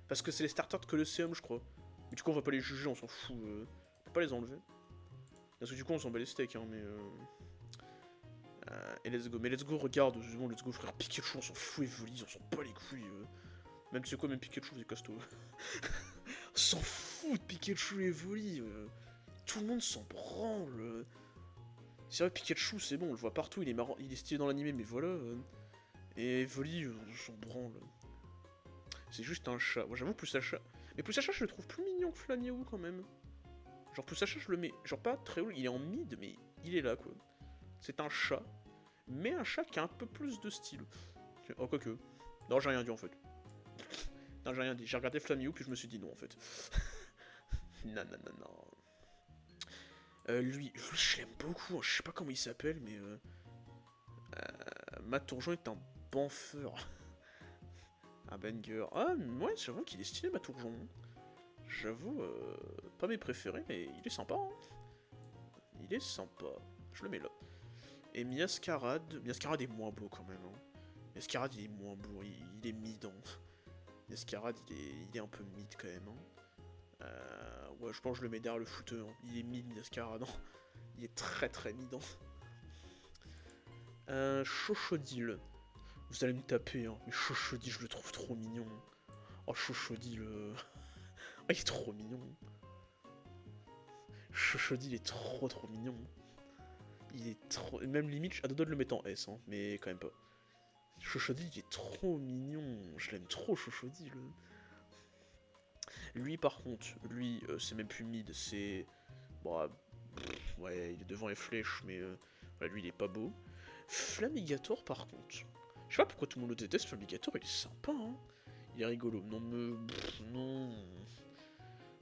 Parce que c'est les starters de Colosseum, je crois. Mais du coup, on va pas les juger, on s'en fout. On peut pas les enlever. Parce que du coup, on s'en bat les steaks, hein, mais... et let's go. Mais let's go, regarde, bon, let's go, frère. Pikachu, on s'en fout, Evoli, on s'en bat les couilles. Même, tu sais quoi, même Pikachu, c'est casse-toi. On s'en fout de Pikachu et Evoli. Tout le monde s'en branle. C'est vrai, Pikachu, c'est bon, on le voit partout, il est marrant, il est stylé dans l'animé, mais voilà. Et Evoli, on s'en branle. C'est juste un chat. Moi, j'avoue, Poussacha. Mais Poussacha, je le trouve plus mignon que Flaméou, quand même. Genre, Poussacha, je le mets, genre, pas très haut, il est en mid, mais il est là, quoi. C'est un chat, mais un chat qui a un peu plus de style. Oh, quoique. Non, j'ai rien dit, en fait. Non, j'ai rien dit. J'ai regardé Flaméou, puis je me suis dit non, en fait. Non. Lui, je l'aime beaucoup. Je sais pas comment il s'appelle, mais... Matourgeon est un banfeur. Un banger. Ah, ouais, j'avoue qu'il est stylé, Matourgeon. J'avoue, pas mes préférés, mais il est sympa. Hein. Il est sympa. Je le mets là. Et Miascarade. Miascarade est moins beau, quand même. Hein. Miascarade, il est moins beau. Il est mid. Hein. Miascarade, il est un peu mid, quand même. Hein. Ouais, je pense que je le mets derrière le footeur. Hein. Il est mid, Miascarade. Hein. Il est très mid. Hein. Chochodile. Vous allez me taper, hein. Mais Chochodile, je le trouve trop mignon. Oh, Chochodile... Oh, il est trop mignon. Chochodile, il est trop mignon. Il est trop... Même limite, à deux doigts de le mettre en S, hein. Mais quand même pas. Chochodile, il est trop mignon. Je l'aime trop, Chochodile. Lui, par contre, lui, c'est même plus mid, c'est... Bon, ouais, il est devant les flèches, mais... Voilà, lui, il est pas beau. Flamigator, par contre... Je sais pas pourquoi tout le monde le déteste, Flamigator, il est sympa, hein. Il est rigolo. Non, mais... non...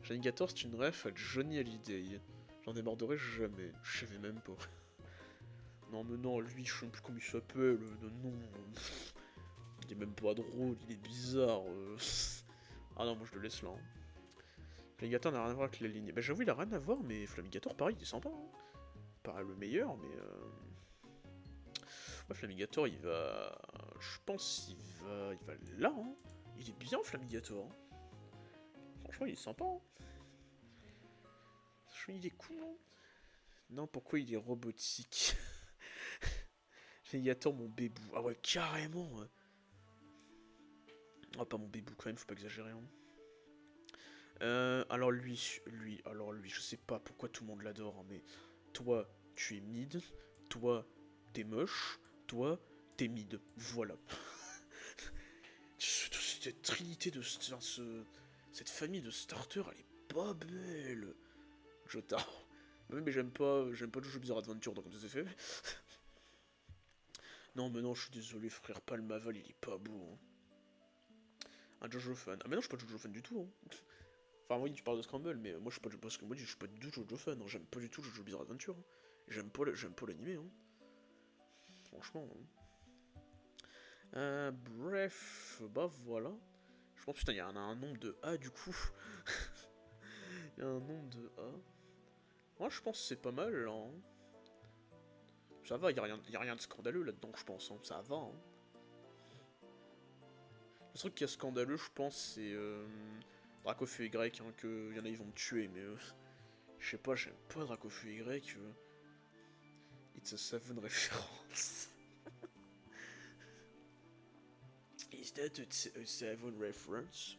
Flamigator, c'est une ref à Johnny Hallyday. J'en déborderai jamais. Je savais même pas. Non, mais non, lui, je sais même plus comment il s'appelle. Non. Il est même pas drôle, il est bizarre. Ah non, moi je le laisse là. Hein. Flamigator n'a rien à voir avec la ligne. Bah j'avoue, il a rien à voir, mais Flamigator, pareil, il est sympa. Hein. Pas le meilleur, mais... Ouais, Flamigator, il va... Je pense qu'il va... Il va là, hein. Il est bien, Flamigator. Hein. Franchement, il est sympa. Hein. Franchement, il est cool. Hein. Non, pourquoi il est robotique? Flamigator, mon bébou. Ah ouais, carrément. Hein. Ah, pas mon bébou, quand même, faut pas exagérer. Hein. Alors lui, je sais pas pourquoi tout le monde l'adore, hein, mais toi, tu es mid, toi, t'es moche, toi, t'es mid. Voilà. Cette trinité de... cette famille de starters, elle est pas belle. Jotaro. Mais j'aime pas Jojo Bizarre Adventure, donc des effets. Non, mais non, je suis désolé, frère, Palmaval, il est pas beau. Hein. Un Jojo fan. Ah, mais non, je suis pas Jojo fan du tout. Hein. Enfin, oui, tu parles de Scramble, mais moi, je suis pas, parce que moi, je suis pas du tout Jojo fan. Hein. J'aime pas du tout Jojo Bizarre Adventure. Hein. J'aime pas l'animé. Hein. Franchement. Hein. Bref, bah voilà. Je pense, putain, il y a un nombre de A du coup. Il y a un nombre de A. Moi, je pense que c'est pas mal, là. Hein. Ça va, y a rien de scandaleux là-dedans, je pense. Hein. Ça va. Hein. Le truc qui est scandaleux, je pense, c'est Dracofeu Y. Hein, que y en a, ils vont me tuer, mais je sais pas, j'aime pas Dracofeu Y. It's a 7 référence. Is that a 7 reference?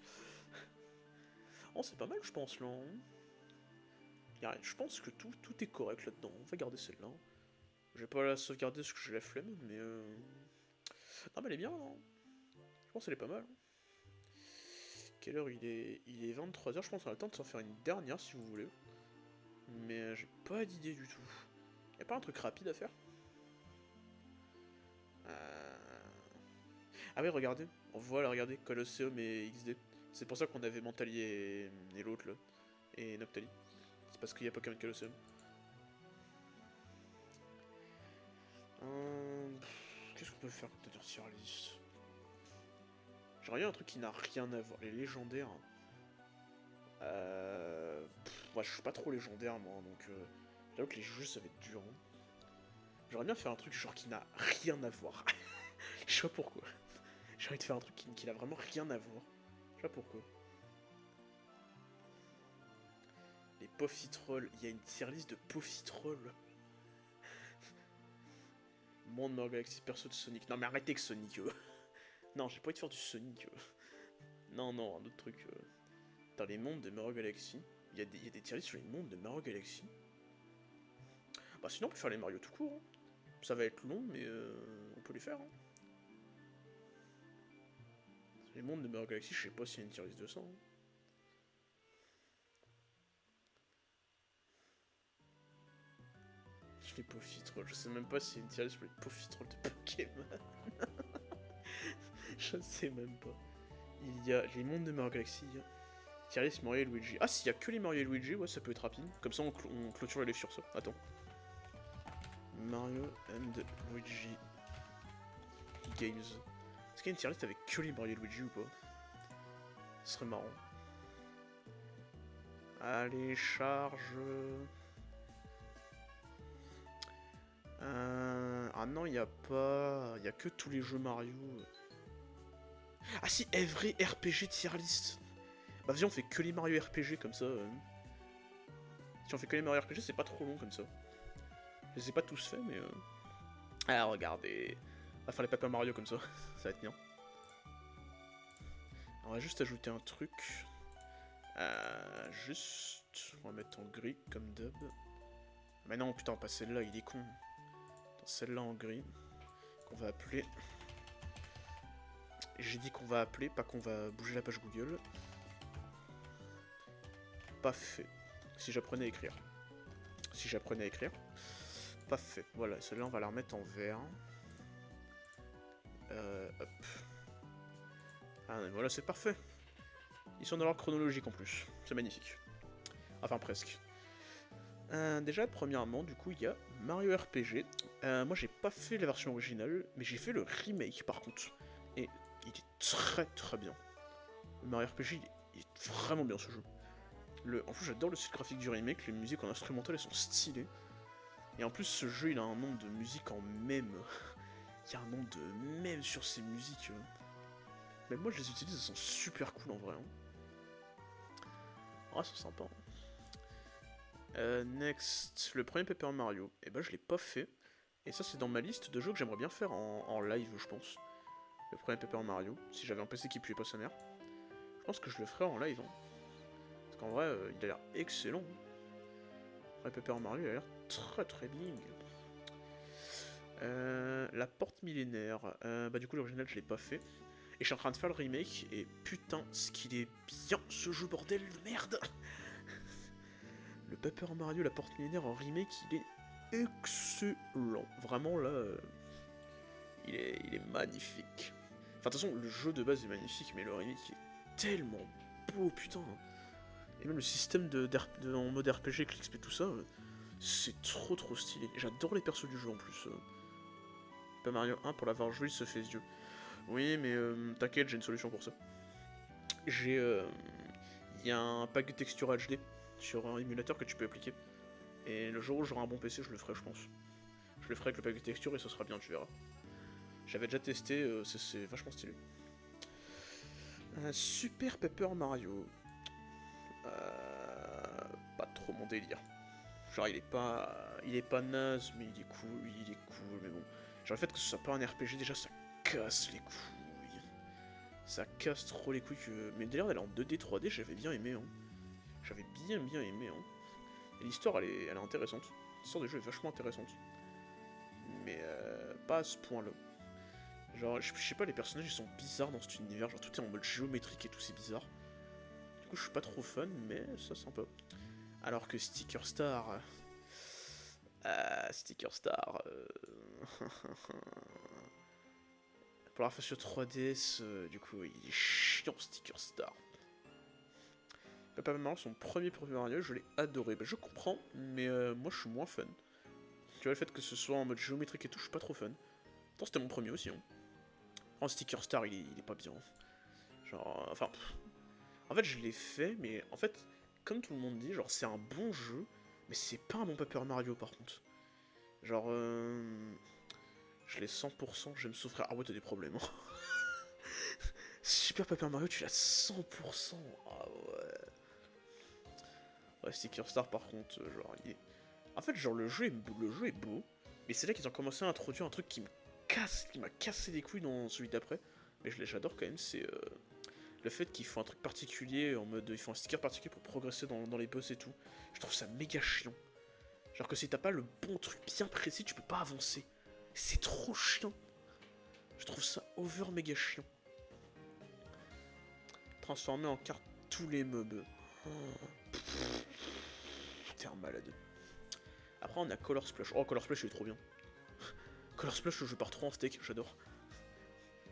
Oh, c'est pas mal, je pense, là. Hein. Je pense que tout est correct là-dedans. On va garder celle-là. Je vais pas la sauvegarder parce que j'ai la flemme, mais non mais elle est bien, hein. Je pense qu'elle est pas mal. Quelle heure il est? Il est 23h, je pense qu'on a le temps de s'en faire une dernière si vous voulez. Mais j'ai pas d'idée du tout. Y'a pas un truc rapide à faire? Ah oui, regardez. Voilà, regardez, Colosseum et XD. C'est pour ça qu'on avait Mentalier et l'autre là. Et Noctali. C'est parce qu'il y a Pokémon Colosseum. Qu'est-ce qu'on peut faire comme tenir tier list? J'aimerais bien un truc qui n'a rien à voir. Les légendaires. Ouais, je suis pas trop légendaire moi, donc j'avoue que les jeux ça va être dur. Hein. J'aimerais bien faire un truc genre qui n'a rien à voir. Je sais pas pourquoi. J'ai envie de faire un truc qui n'a vraiment rien à voir. Je sais pas pourquoi. Les Poffitrolls, il y a une tier list de Poffitrolls. Monde Mario Galaxy, perso de Sonic. Non mais arrêtez que Sonic. Non, j'ai pas envie de faire du Sonic. Non, non, un autre truc. Dans les mondes de Mario Galaxy, il y a des tier lists sur les mondes de Mario Galaxy. Bah sinon on peut faire les Mario tout court. Hein. Ça va être long, mais on peut les faire. Hein. Les mondes de Mario Galaxy, je sais pas s'il y a une tier list de ça. Hein. Les Poffitrolls, je sais même pas s'il y a une tier list pour les Poffitrolls de Pokémon. Je sais même pas. Il y a les mondes de Mario Galaxy. Tier list Mario et Luigi. Ah, s'il y a que les Mario et Luigi, ouais, ça peut être rapide. Comme ça, on clôture les livres sur ça. Attends. Mario and Luigi Games. Est-ce qu'il y a une tier list avec que les Mario et Luigi ou pas? Ce serait marrant. Allez, charge. Ah non, il n'y a pas... Il n'y a que tous les jeux Mario. Ah si, Every RPG tier list. Bah vas-y, on fait que les Mario RPG comme ça. Si on fait que les Mario RPG, c'est pas trop long comme ça. Je les ai pas tous faits, mais... Ah, regardez. On va faire les Paper Mario comme ça. Ça va être bien. On va juste ajouter un truc. Juste... On va mettre en gris comme dub. Mais non, putain, pas celle-là, il est con. Celle-là en gris. Qu'on va appeler... J'ai dit qu'on va appeler, pas qu'on va bouger la page Google. Pas fait. Si j'apprenais à écrire. Si j'apprenais à écrire. Pas fait. Voilà, celle-là, on va la remettre en vert. Hop. Ah, voilà, c'est parfait. Ils sont dans leur chronologique en plus. C'est magnifique. Enfin, presque. Déjà, premièrement, du coup, il y a Mario RPG. Moi, j'ai pas fait la version originale, mais j'ai fait le remake, par contre. Et il est très très bien. Le Mario RPG, il est vraiment bien, ce jeu. En plus, j'adore le style graphique du remake, les musiques en instrumental, elles sont stylées. Et en plus, ce jeu, il a un nombre de musiques en mème. Il y a un nombre de mèmes sur ces musiques. Même moi, je les utilise, elles sont super cool en vrai. Hein. Ah, c'est sympa. Next, le premier Paper Mario. Et bah, je l'ai pas fait. Et ça, c'est dans ma liste de jeux que j'aimerais bien faire en live, je pense. Le premier Paper Mario. Si j'avais un PC qui puait pas sa mère. Je pense que je le ferais en live. Hein. Parce qu'en vrai, il a l'air excellent. Le Paper Mario, il a l'air très très bien. La porte millénaire. Bah du coup l'original je l'ai pas fait. Et je suis en train de faire le remake. Et putain ce qu'il est bien ce jeu bordel de merde. Le Paper Mario, la porte millénaire en remake, il est excellent. Vraiment là, il est magnifique. Enfin de toute façon le jeu de base est magnifique, mais le remake est tellement beau putain. Et même le système en mode RPG, click et tout ça, c'est trop trop stylé. J'adore les persos du jeu en plus. Pas Mario 1 pour l'avoir joué, il se fait yeux. Oui, mais t'inquiète, j'ai une solution pour ça. Il y a un pack de texture HD sur un émulateur que tu peux appliquer. Et le jour où j'aurai un bon PC, je le ferai, je pense. Je le ferai avec le pack de texture et ça sera bien, tu verras. J'avais déjà testé, c'est vachement stylé. Super Paper Mario. Pas trop mon délire. Genre il est pas naze, mais il est cool, mais bon. Genre le fait que ce soit pas un RPG, déjà ça casse les couilles. Ça casse trop les couilles que... Mais d'ailleurs elle est en 2D, 3D, j'avais bien aimé, hein. J'avais bien aimé, hein. Et l'histoire elle est intéressante. L'histoire du jeu est vachement intéressante. mais pas à ce point-là. Genre, je sais pas, les personnages ils sont bizarres dans cet univers, genre tout est en mode géométrique et tout, c'est bizarre. Du coup, je suis pas trop fan, mais ça sympa. Alors que Sticker Star... Sticker Star... Pour la fois sur 3DS, du coup, il est chiant Sticker Star. Paper Mario, son premier Mario, je l'ai adoré. Bah, je comprends, mais moi je suis moins fan. Tu vois, le fait que ce soit en mode géométrique et tout, je suis pas trop fan. Pourtant, c'était mon premier aussi. Hein. En Sticker Star, il est pas bien. Genre, enfin. En fait, je l'ai fait, mais en fait, comme tout le monde dit, genre, c'est un bon jeu, mais c'est pas un bon Paper Mario par contre. Genre, je l'ai 100%, j'aime souffrir. Ah ouais, t'as des problèmes. Hein. Super Paper Mario, tu l'as 100%. Ah ouais. Ouais, Sticker Star, par contre, genre, il est... En fait, genre, le jeu est beau, mais c'est là qu'ils ont commencé à introduire un truc qui m'a cassé les couilles dans celui d'après. Mais j'adore quand même, c'est le fait qu'ils font un truc particulier, en mode, ils font un sticker particulier pour progresser dans les boss et tout. Je trouve ça méga chiant. Genre que si t'as pas le bon truc bien précis, tu peux pas avancer. C'est trop chiant. Je trouve ça over méga chiant. Transformer en carte tous les mobs. Oh. T'es un malade. Après on a Color Splash. Oh Color Splash il est trop bien. Color Splash je pars trop en steak, j'adore.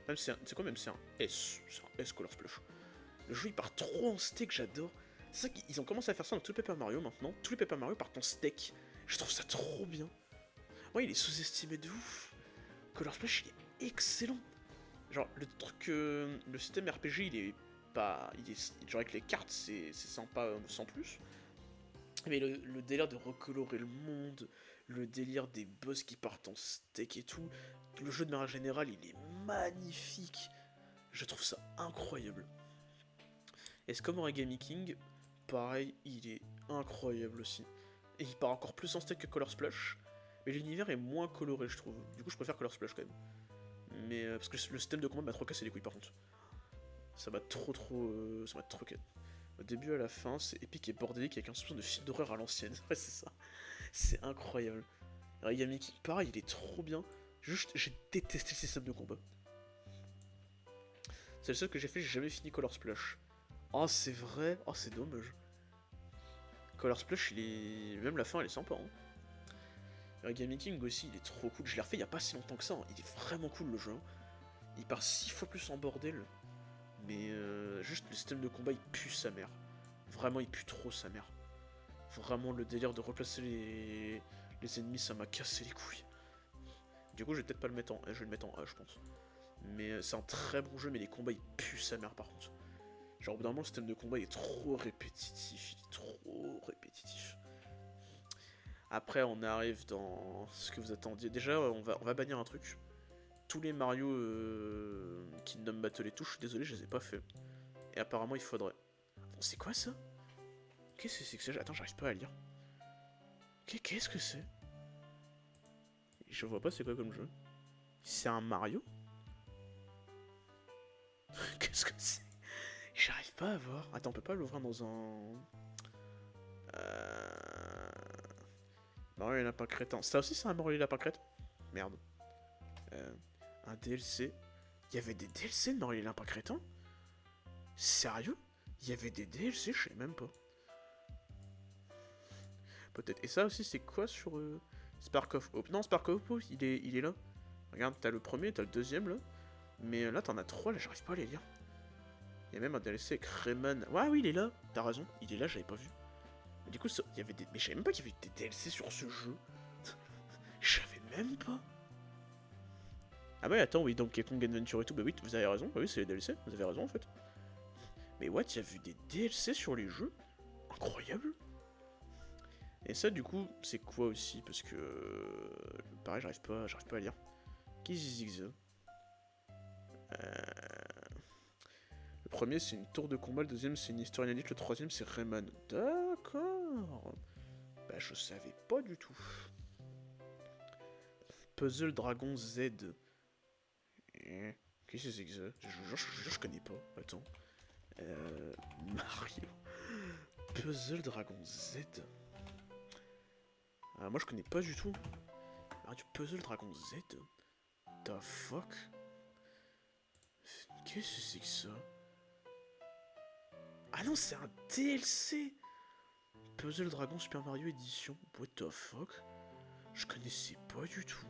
Même c'est quoi, même c'est un S. C'est un S Color Splash. Le jeu il part trop en steak, j'adore. C'est ça qu'ils ont commencé à faire ça dans tous les Paper Mario maintenant. Tous les Paper Mario partent en steak. Je trouve ça trop bien. Moi il est sous-estimé de ouf. Color Splash il est excellent. Genre le truc, le système RPG il est pas... genre avec les cartes c'est sympa sans plus. Mais le délire de recolorer le monde, le délire des boss qui partent en steak et tout, le jeu de manière générale, il est magnifique. Je trouve ça incroyable. Et c'est comme Origami King, pareil, il est incroyable aussi. Et il part encore plus en steak que Color Splash, mais l'univers est moins coloré, je trouve. Du coup, je préfère Color Splash quand même. Mais parce que le système de combat m'a trop cassé les couilles par contre. Ça m'a trop. Ça m'a trop cassé. Au début à la fin, c'est épique et bordélique avec un soupçon de film d'horreur à l'ancienne. Ouais, c'est ça. C'est incroyable. Origami King, pareil, il est trop bien. Juste, j'ai détesté le système de combat. C'est le seul que j'ai fait, j'ai jamais fini Color Splash. Oh, c'est vrai. Oh, c'est dommage. Color Splash, il est... Même la fin, elle est sympa. Hein. Origami King aussi, il est trop cool. Je l'ai refait il y a pas si longtemps que ça. Hein. Il est vraiment cool, le jeu. Il part 6 fois plus en bordel. Mais juste le système de combat il pue sa mère. Vraiment il pue trop sa mère. Vraiment le délire de replacer les ennemis ça m'a cassé les couilles. Du coup je vais peut-être pas le mettre en je vais le mettre en A je pense. Mais c'est un très bon jeu mais les combats ils puent sa mère par contre. Genre au bout d'un moment le système de combat il est trop répétitif. Il est trop répétitif. Après on arrive dans ce que vous attendiez. Déjà on va bannir un truc. Tous les Mario Kingdom Battle et tout, je suis désolé, je les ai pas fait. Et apparemment, il faudrait. Attends, c'est quoi ça? Qu'est-ce que c'est que ça? Attends, j'arrive pas à lire. Qu'est-ce que c'est? Je vois pas c'est quoi comme jeu. C'est un Mario? Qu'est-ce que c'est? J'arrive pas à voir. Attends, on peut pas l'ouvrir dans un... Mario et Lapin Crétin. Ça aussi, c'est un Mario et Lapin Crétin? Merde. Un DLC. Il y avait des DLC de Mario et Lapin Crétin? Sérieux? Il y avait des DLC, je sais même pas. Peut-être. Et ça aussi, c'est quoi sur Spark of Hope? Non, Spark of Hope, il est là. Regarde, t'as le premier, t'as le deuxième là. Mais là, t'en as trois, là, j'arrive pas à les lire. Il y a même un DLC avec Rayman. Ouais, oui, il est là. T'as raison, il est là, j'avais pas vu. Mais du coup, il y avait des... Mais je savais même pas qu'il y avait des DLC sur ce jeu. Je savais même pas. Ah bah attends, oui, Donkey Kong Adventure et tout, bah oui, vous avez raison, bah oui, c'est les DLC, vous avez raison en fait. Mais what, il y a vu des DLC sur les jeux? Incroyable. Et ça, du coup, c'est quoi aussi? Parce que... pareil, j'arrive pas à lire. Qu'est-ce que c'est? Le premier, c'est une tour de combat. Le deuxième, c'est une histoire inédite. Le troisième, c'est Rayman. D'accord. Bah, je savais pas du tout. Puzzle Dragon Z. Qu'est-ce que c'est que ça? Je connais pas. Attends. Mario. Puzzle Dragon Z. Ah, moi, je connais pas du tout. du Puzzle Dragon Z? The fuck? Qu'est-ce que c'est que ça? Ah non, c'est un DLC! Puzzle Dragon Super Mario Edition. What the fuck? Je connaissais pas du tout.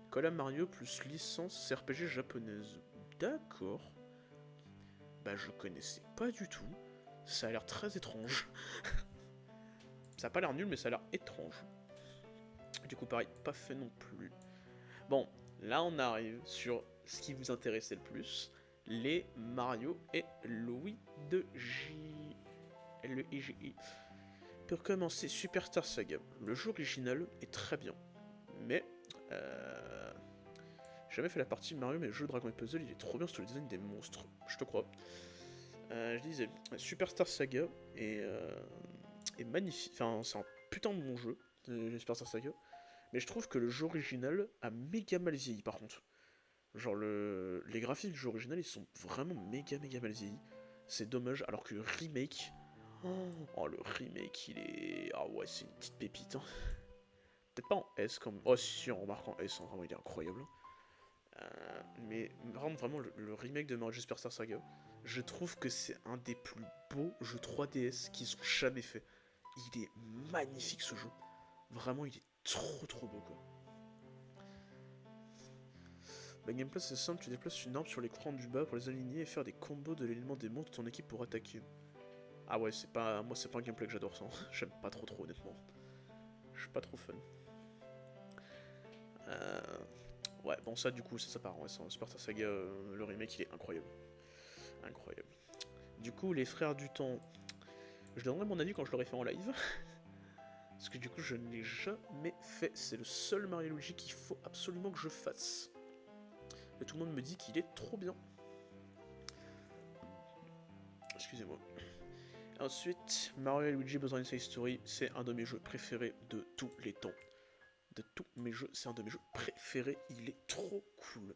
Collab Mario plus licence RPG japonaise. D'accord. Bah je connaissais pas du tout. Ça a l'air très étrange. Ça a pas l'air nul mais ça a l'air étrange. Du coup pareil, pas fait non plus. Bon, là on arrive sur ce qui vous intéressait le plus. Les Mario et Luigi. L-E-I-G-I. Pour commencer, Superstar Saga. Le jeu original est très bien. Mais... J'ai jamais fait la partie Mario, mais le jeu Dragon et Puzzle, il est trop bien sur le design des monstres. Je te crois. Je disais, Superstar Saga est magnifique. Enfin, c'est un putain de bon jeu, Superstar Saga. Mais je trouve que le jeu original a méga mal vieilli, par contre. Genre, les graphismes du jeu original, ils sont vraiment méga mal vieillis. C'est dommage, alors que le remake... Oh, le remake, il est... Ah ouais, c'est une petite pépite, hein. Peut-être pas en S, comme... Oh si, en remarquant S, hein, vraiment, il est incroyable. Mais vraiment, le remake de Mario Superstar Saga, je trouve que c'est un des plus beaux jeux 3DS qu'ils ont jamais fait. Il est magnifique ce jeu. Vraiment, il est trop beau quoi. Le gameplay c'est simple, tu déplaces une arme sur l'écran du bas pour les aligner et faire des combos de l'élément des montres de ton équipe pour attaquer. Ah ouais, c'est pas un gameplay que j'adore ça. J'aime pas trop honnêtement. Je suis pas trop fan. Ouais, bon ça du coup, ça part en Superstar Saga, le remake il est incroyable. Incroyable. Du coup, les frères du temps, je donnerai mon avis quand je l'aurai fait en live. Parce que du coup, je ne l'ai jamais fait. C'est le seul Mario Luigi qu'il faut absolument que je fasse. Et tout le monde me dit qu'il est trop bien. Excusez-moi. Ensuite, Mario Luigi Bowser's Inside Story, c'est un de mes jeux préférés de tous les temps. De tous mes jeux, c'est un de mes jeux préférés. Il est trop cool.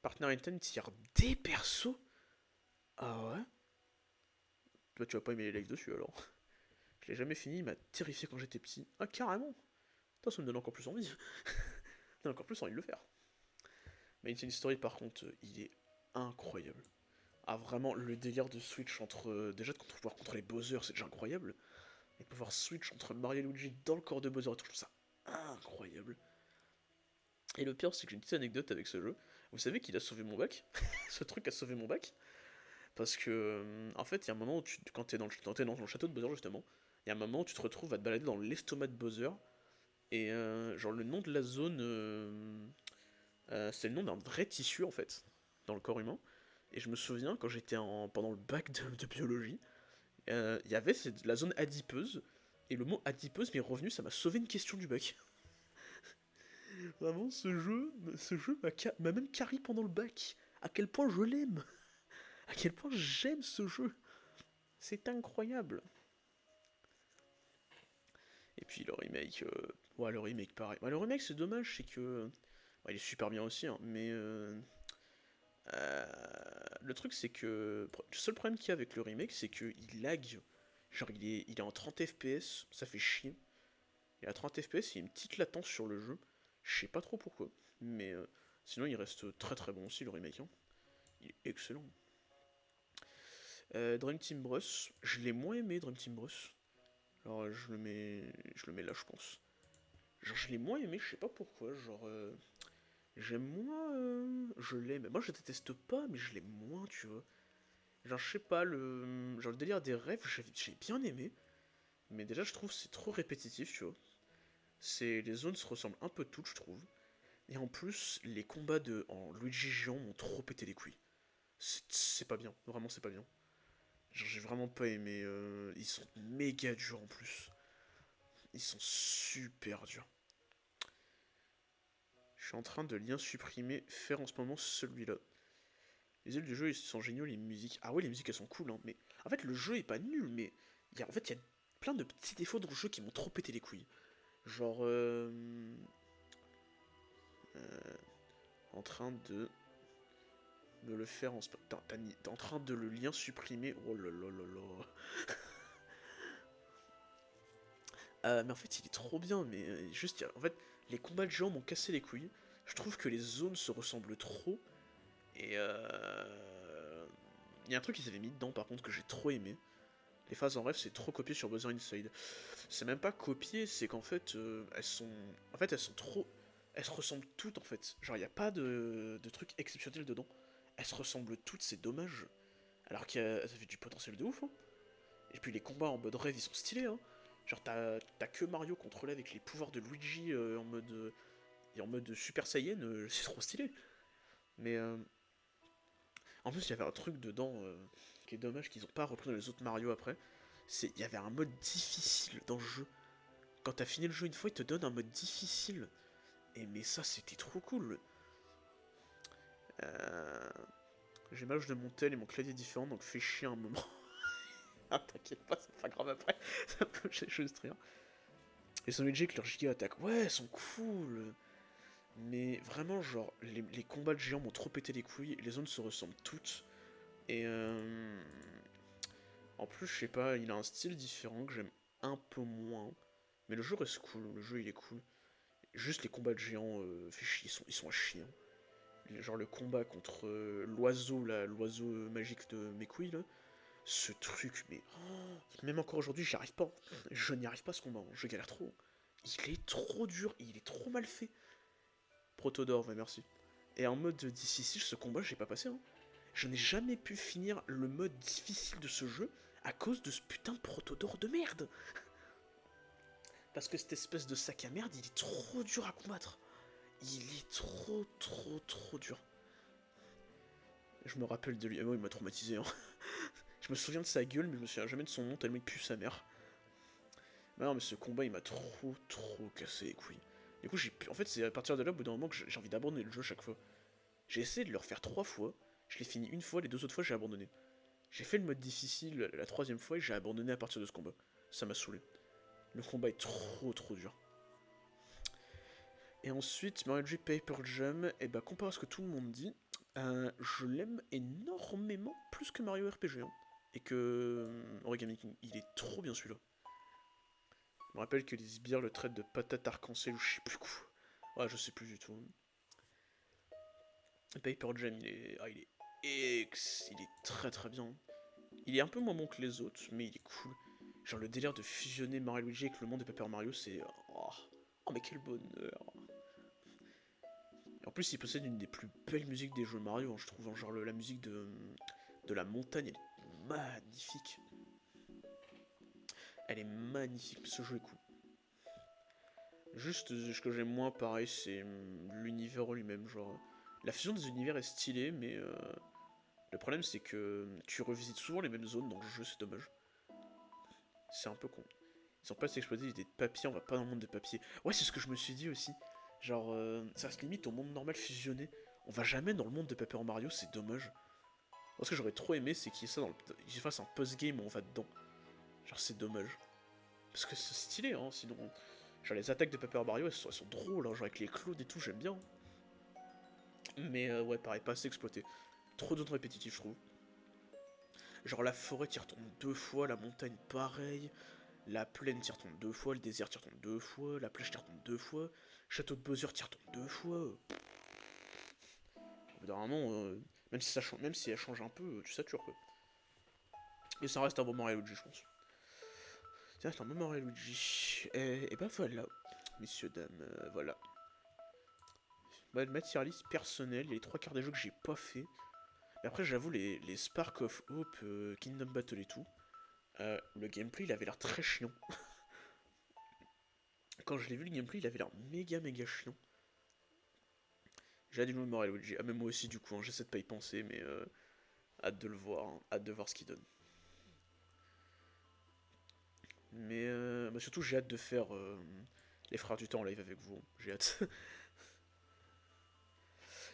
Partner Intent, il y a des persos. Ah ouais? Toi, tu vas pas aimer les lives dessus alors. Je l'ai jamais fini, il m'a terrifié quand j'étais petit. Ah, carrément! Putain, ça me donne encore plus envie. Ça me donne encore plus envie de le faire. Mais Insane Story, par contre, il est incroyable. Ah, vraiment, le délire de switch entre. Déjà, de pouvoir contrôler Bowser, c'est déjà incroyable. Et de pouvoir switch entre Mario et Luigi dans le corps de Bowser et tout, je trouve ça incroyable. Et le pire, c'est que j'ai une petite anecdote avec ce jeu. Vous savez qu'il a sauvé mon bac? Ce truc a sauvé mon bac. Parce que, en fait, il y a un moment où, quand t'es dans le château de Bowser, justement, il y a un moment où tu te retrouves à te balader dans l'estomac de Bowser. Et genre, le nom de la zone, c'est le nom d'un vrai tissu, en fait, dans le corps humain. Et je me souviens, quand j'étais pendant le bac de biologie, il y avait la zone adipeuse. Et le mot adipeuse m'est revenu, ça m'a sauvé une question du bac. Vraiment, ce jeu m'a même carry pendant le bac. À quel point je l'aime. À quel point j'aime ce jeu. C'est incroyable. Et puis le remake, ouais, le remake pareil. Ouais, le remake c'est dommage, c'est que... Ouais, il est super bien aussi, hein, mais... le truc c'est que... Le seul problème qu'il y a avec le remake, c'est qu'il lag. Genre il est en 30 FPS, ça fait chier. Il est à 30 FPS, il y a une petite latence sur le jeu. Je sais pas trop pourquoi. Mais sinon il reste très bon aussi le remake. Hein. Il est excellent. Dream Team Brush, je l'ai moins aimé Dream Team Brush. Alors je le mets là je pense. Genre je l'ai moins aimé, je sais pas pourquoi, genre j'aime moins je l'aime. Moi je déteste pas mais je l'aime moins, tu vois. Genre je sais pas le délire des rêves, j'ai bien aimé, mais déjà je trouve c'est trop répétitif, tu vois. Les zones se ressemblent un peu toutes, je trouve. Et en plus, les combats en Luigi géant m'ont trop pété les couilles. C'est pas bien, vraiment c'est pas bien. Genre j'ai vraiment pas aimé, ils sont méga durs en plus. Ils sont super durs. Je suis en train de lien supprimer, faire en ce moment celui-là. Les ailes du jeu, ils sont géniaux, les musiques. Ah ouais, les musiques, elles sont cool, hein, mais... En fait, le jeu est pas nul, mais... En fait, il y a plein de petits défauts dans le jeu qui m'ont trop pété les couilles. Genre... en train de... me le faire en... T'es en train de le lien supprimer. Oh là là là là. Mais en fait, il est trop bien, mais juste, en fait, les combats de géants m'ont cassé les couilles. Je trouve que les zones se ressemblent trop, et il y a un truc qu'ils avaient mis dedans, par contre, que j'ai trop aimé. Les phases en rêve, c'est trop copié sur Buzzer Inside. C'est même pas copié, c'est qu'en fait, elles sont... En fait, elles sont trop... Elles se ressemblent toutes, en fait. Genre, il n'y a pas de trucs exceptionnels dedans. Elles se ressemblent toutes, c'est dommage. Alors qu'elles avaient du potentiel de ouf, hein. Et puis les combats en mode rêve, ils sont stylés, hein. Genre, t'as que Mario contrôlé avec les pouvoirs de Luigi en mode Super Saiyan, c'est trop stylé. Mais en plus, il y avait un truc dedans qui est dommage qu'ils ont pas repris dans les autres Mario après. C'est il y avait un mode difficile dans le jeu. Quand t'as fini le jeu une fois, il te donne un mode difficile. Et mais ça, c'était trop cool. Euh, J'ai mal au genou de mon tel et mon clavier est différent, donc fais chier un moment. Ah, t'inquiète pas, c'est pas grave après. Ça peut juste rire. Et son Luigi avec leur giga attaque, ouais, elles sont cool. Mais vraiment, genre, les combats de géants m'ont trop pété les couilles. Les zones se ressemblent toutes. Et en plus, je sais pas, il a un style différent que j'aime un peu moins. Mais le jeu reste cool, le jeu il est cool. Juste les combats de géants, fait chier, ils sont à chier, hein. Genre le combat contre l'oiseau, là, l'oiseau magique de mes couilles, là. Ce truc, mais même encore aujourd'hui, j'y arrive pas. Je n'y arrive pas ce combat, hein. Je galère trop. Il est trop dur, il est trop mal fait. Protodor, ouais, merci. Et en mode difficile, ce combat, j'ai pas passé, hein. Je n'ai jamais pu finir le mode difficile de ce jeu à cause de ce putain de Protodor de merde. Parce que cette espèce de sac à merde, il est trop dur à combattre. Il est trop, trop, trop dur. Je me rappelle de lui. Moi, il m'a traumatisé, hein. Je me souviens de sa gueule, mais je me souviens jamais de son nom, tellement il pue sa mère. Mais non, mais ce combat, il m'a trop, trop cassé les couilles. Du coup, en fait, c'est à partir de là, au bout d'un moment, que j'ai envie d'abandonner le jeu chaque fois. J'ai essayé de le refaire 3 fois, je l'ai fini une fois, les 2 autres fois, j'ai abandonné. J'ai fait le mode difficile la troisième fois et j'ai abandonné à partir de ce combat. Ça m'a saoulé. Le combat est trop, trop dur. Et ensuite, Mario Luigi Paper Jam, et bah, comparé à ce que tout le monde dit, je l'aime énormément plus que Mario RPG, hein. Et que Origami King, il est trop bien celui-là. Je me rappelle que les sbires le traitent de patate arc-en-ciel ou je sais plus quoi. Ouais, je sais plus du tout. Paper Jam, il est très très bien. Il est un peu moins bon que les autres, mais il est cool. Genre le délire de fusionner Mario Luigi avec le monde de Paper Mario, c'est... Oh, oh mais quel bonheur. Et en plus, il possède une des plus belles musiques des jeux Mario, hein, je trouve. Genre la musique de la montagne, elle est magnifique. Elle est magnifique, ce jeu est cool. Juste, ce que j'aime moins, pareil, c'est l'univers en lui-même. Genre, la fusion des univers est stylée, mais le problème, c'est que tu revisites souvent les mêmes zones dans le jeu, c'est dommage. C'est un peu con. Ils ont pas exploité l'idée de papier, on va pas dans le monde de papier. Ouais, c'est ce que je me suis dit aussi. Genre, ça se limite au monde normal fusionné. On va jamais dans le monde de Paper Mario, c'est dommage. Moi, ce que j'aurais trop aimé, c'est qu'il y ait ça dans le. Qu'il fasse un post-game où on va dedans. Genre, c'est dommage. Parce que c'est stylé, hein, sinon. Genre, les attaques de Paper Mario, elles sont drôles, hein, genre avec les clouds et tout, j'aime bien. Mais ouais, pareil, pas assez exploité. Trop de zones répétitives, je trouve. Genre, la forêt, t'y retournes 2 fois, la montagne, pareil. La plaine, t'y retournes 2 fois, le désert, t'y retournes 2 fois, la plage, t'y retournes 2 fois, château de Bowser, t'y retournes 2 fois. Au bout d'un moment, même si elle change un peu, tu satures quoi. Et ça reste un bon Mario Luigi, je pense. Ça reste un bon Mario Luigi. Et bah voilà, messieurs, dames, voilà. Bah, le matérialiste personnel, il y a les 3 quarts des jeux que j'ai pas fait. Mais après, j'avoue, les Spark of Hope, Kingdom Battle et tout, le gameplay, il avait l'air très chiant. Quand je l'ai vu, le gameplay, il avait l'air méga méga chiant. J'ai hâte du nouveau Mario Luigi. Ah, mais moi aussi, du coup, hein, j'essaie de pas y penser, mais hâte de le voir, hein, hâte de voir ce qu'il donne. Mais bah, surtout, j'ai hâte de faire les Frères du Temps en live avec vous. J'ai hâte.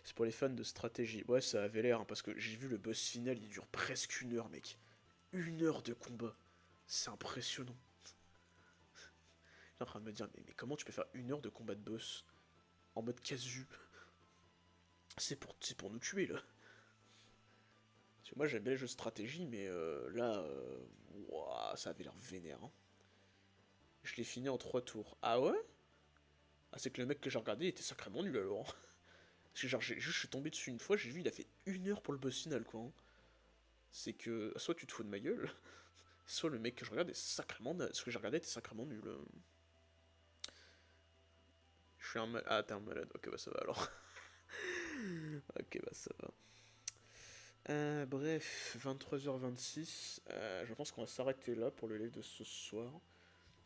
C'est pour les fans de stratégie. Ouais, ça avait l'air, hein, parce que j'ai vu le boss final, il dure presque 1 heure, mec. 1 heure de combat. C'est impressionnant. J'ai en train de me dire, mais comment tu peux faire 1 heure de combat de boss en mode casu? C'est pour nous tuer, là. Parce que moi, j'aime bien les jeux de stratégie, mais là, ouah, ça avait l'air vénère, hein. Je l'ai fini en 3 tours. Ah ouais? Ah, c'est que le mec que j'ai regardé il était sacrément nul alors. Parce que genre, je suis tombé dessus une fois, j'ai vu, il a fait 1 heure pour le boss final, quoi. C'est que, soit tu te fous de ma gueule, soit le mec que je regarde est sacrément... Ce que j'ai regardé était sacrément nul. Je suis un malade... Ah, t'es un malade. Ok, bah ça va alors. Ok, bah ça va. Bref, 23h26. Je pense qu'on va s'arrêter là pour le live de ce soir.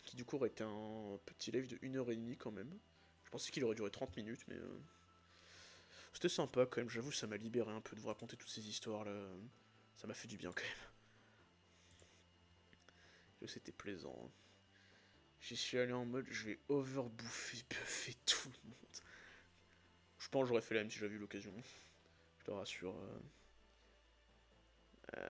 Qui du coup aurait été un petit live de 1h30 quand même. Je pensais qu'il aurait duré 30 minutes, mais... C'était sympa quand même, j'avoue, ça m'a libéré un peu de vous raconter toutes ces histoires là. Ça m'a fait du bien quand même. C'était plaisant, hein. J'y suis allé en mode je vais overbouffer, buffer tout le monde. Je pense que j'aurais fait la même si j'avais eu l'occasion. Je te rassure.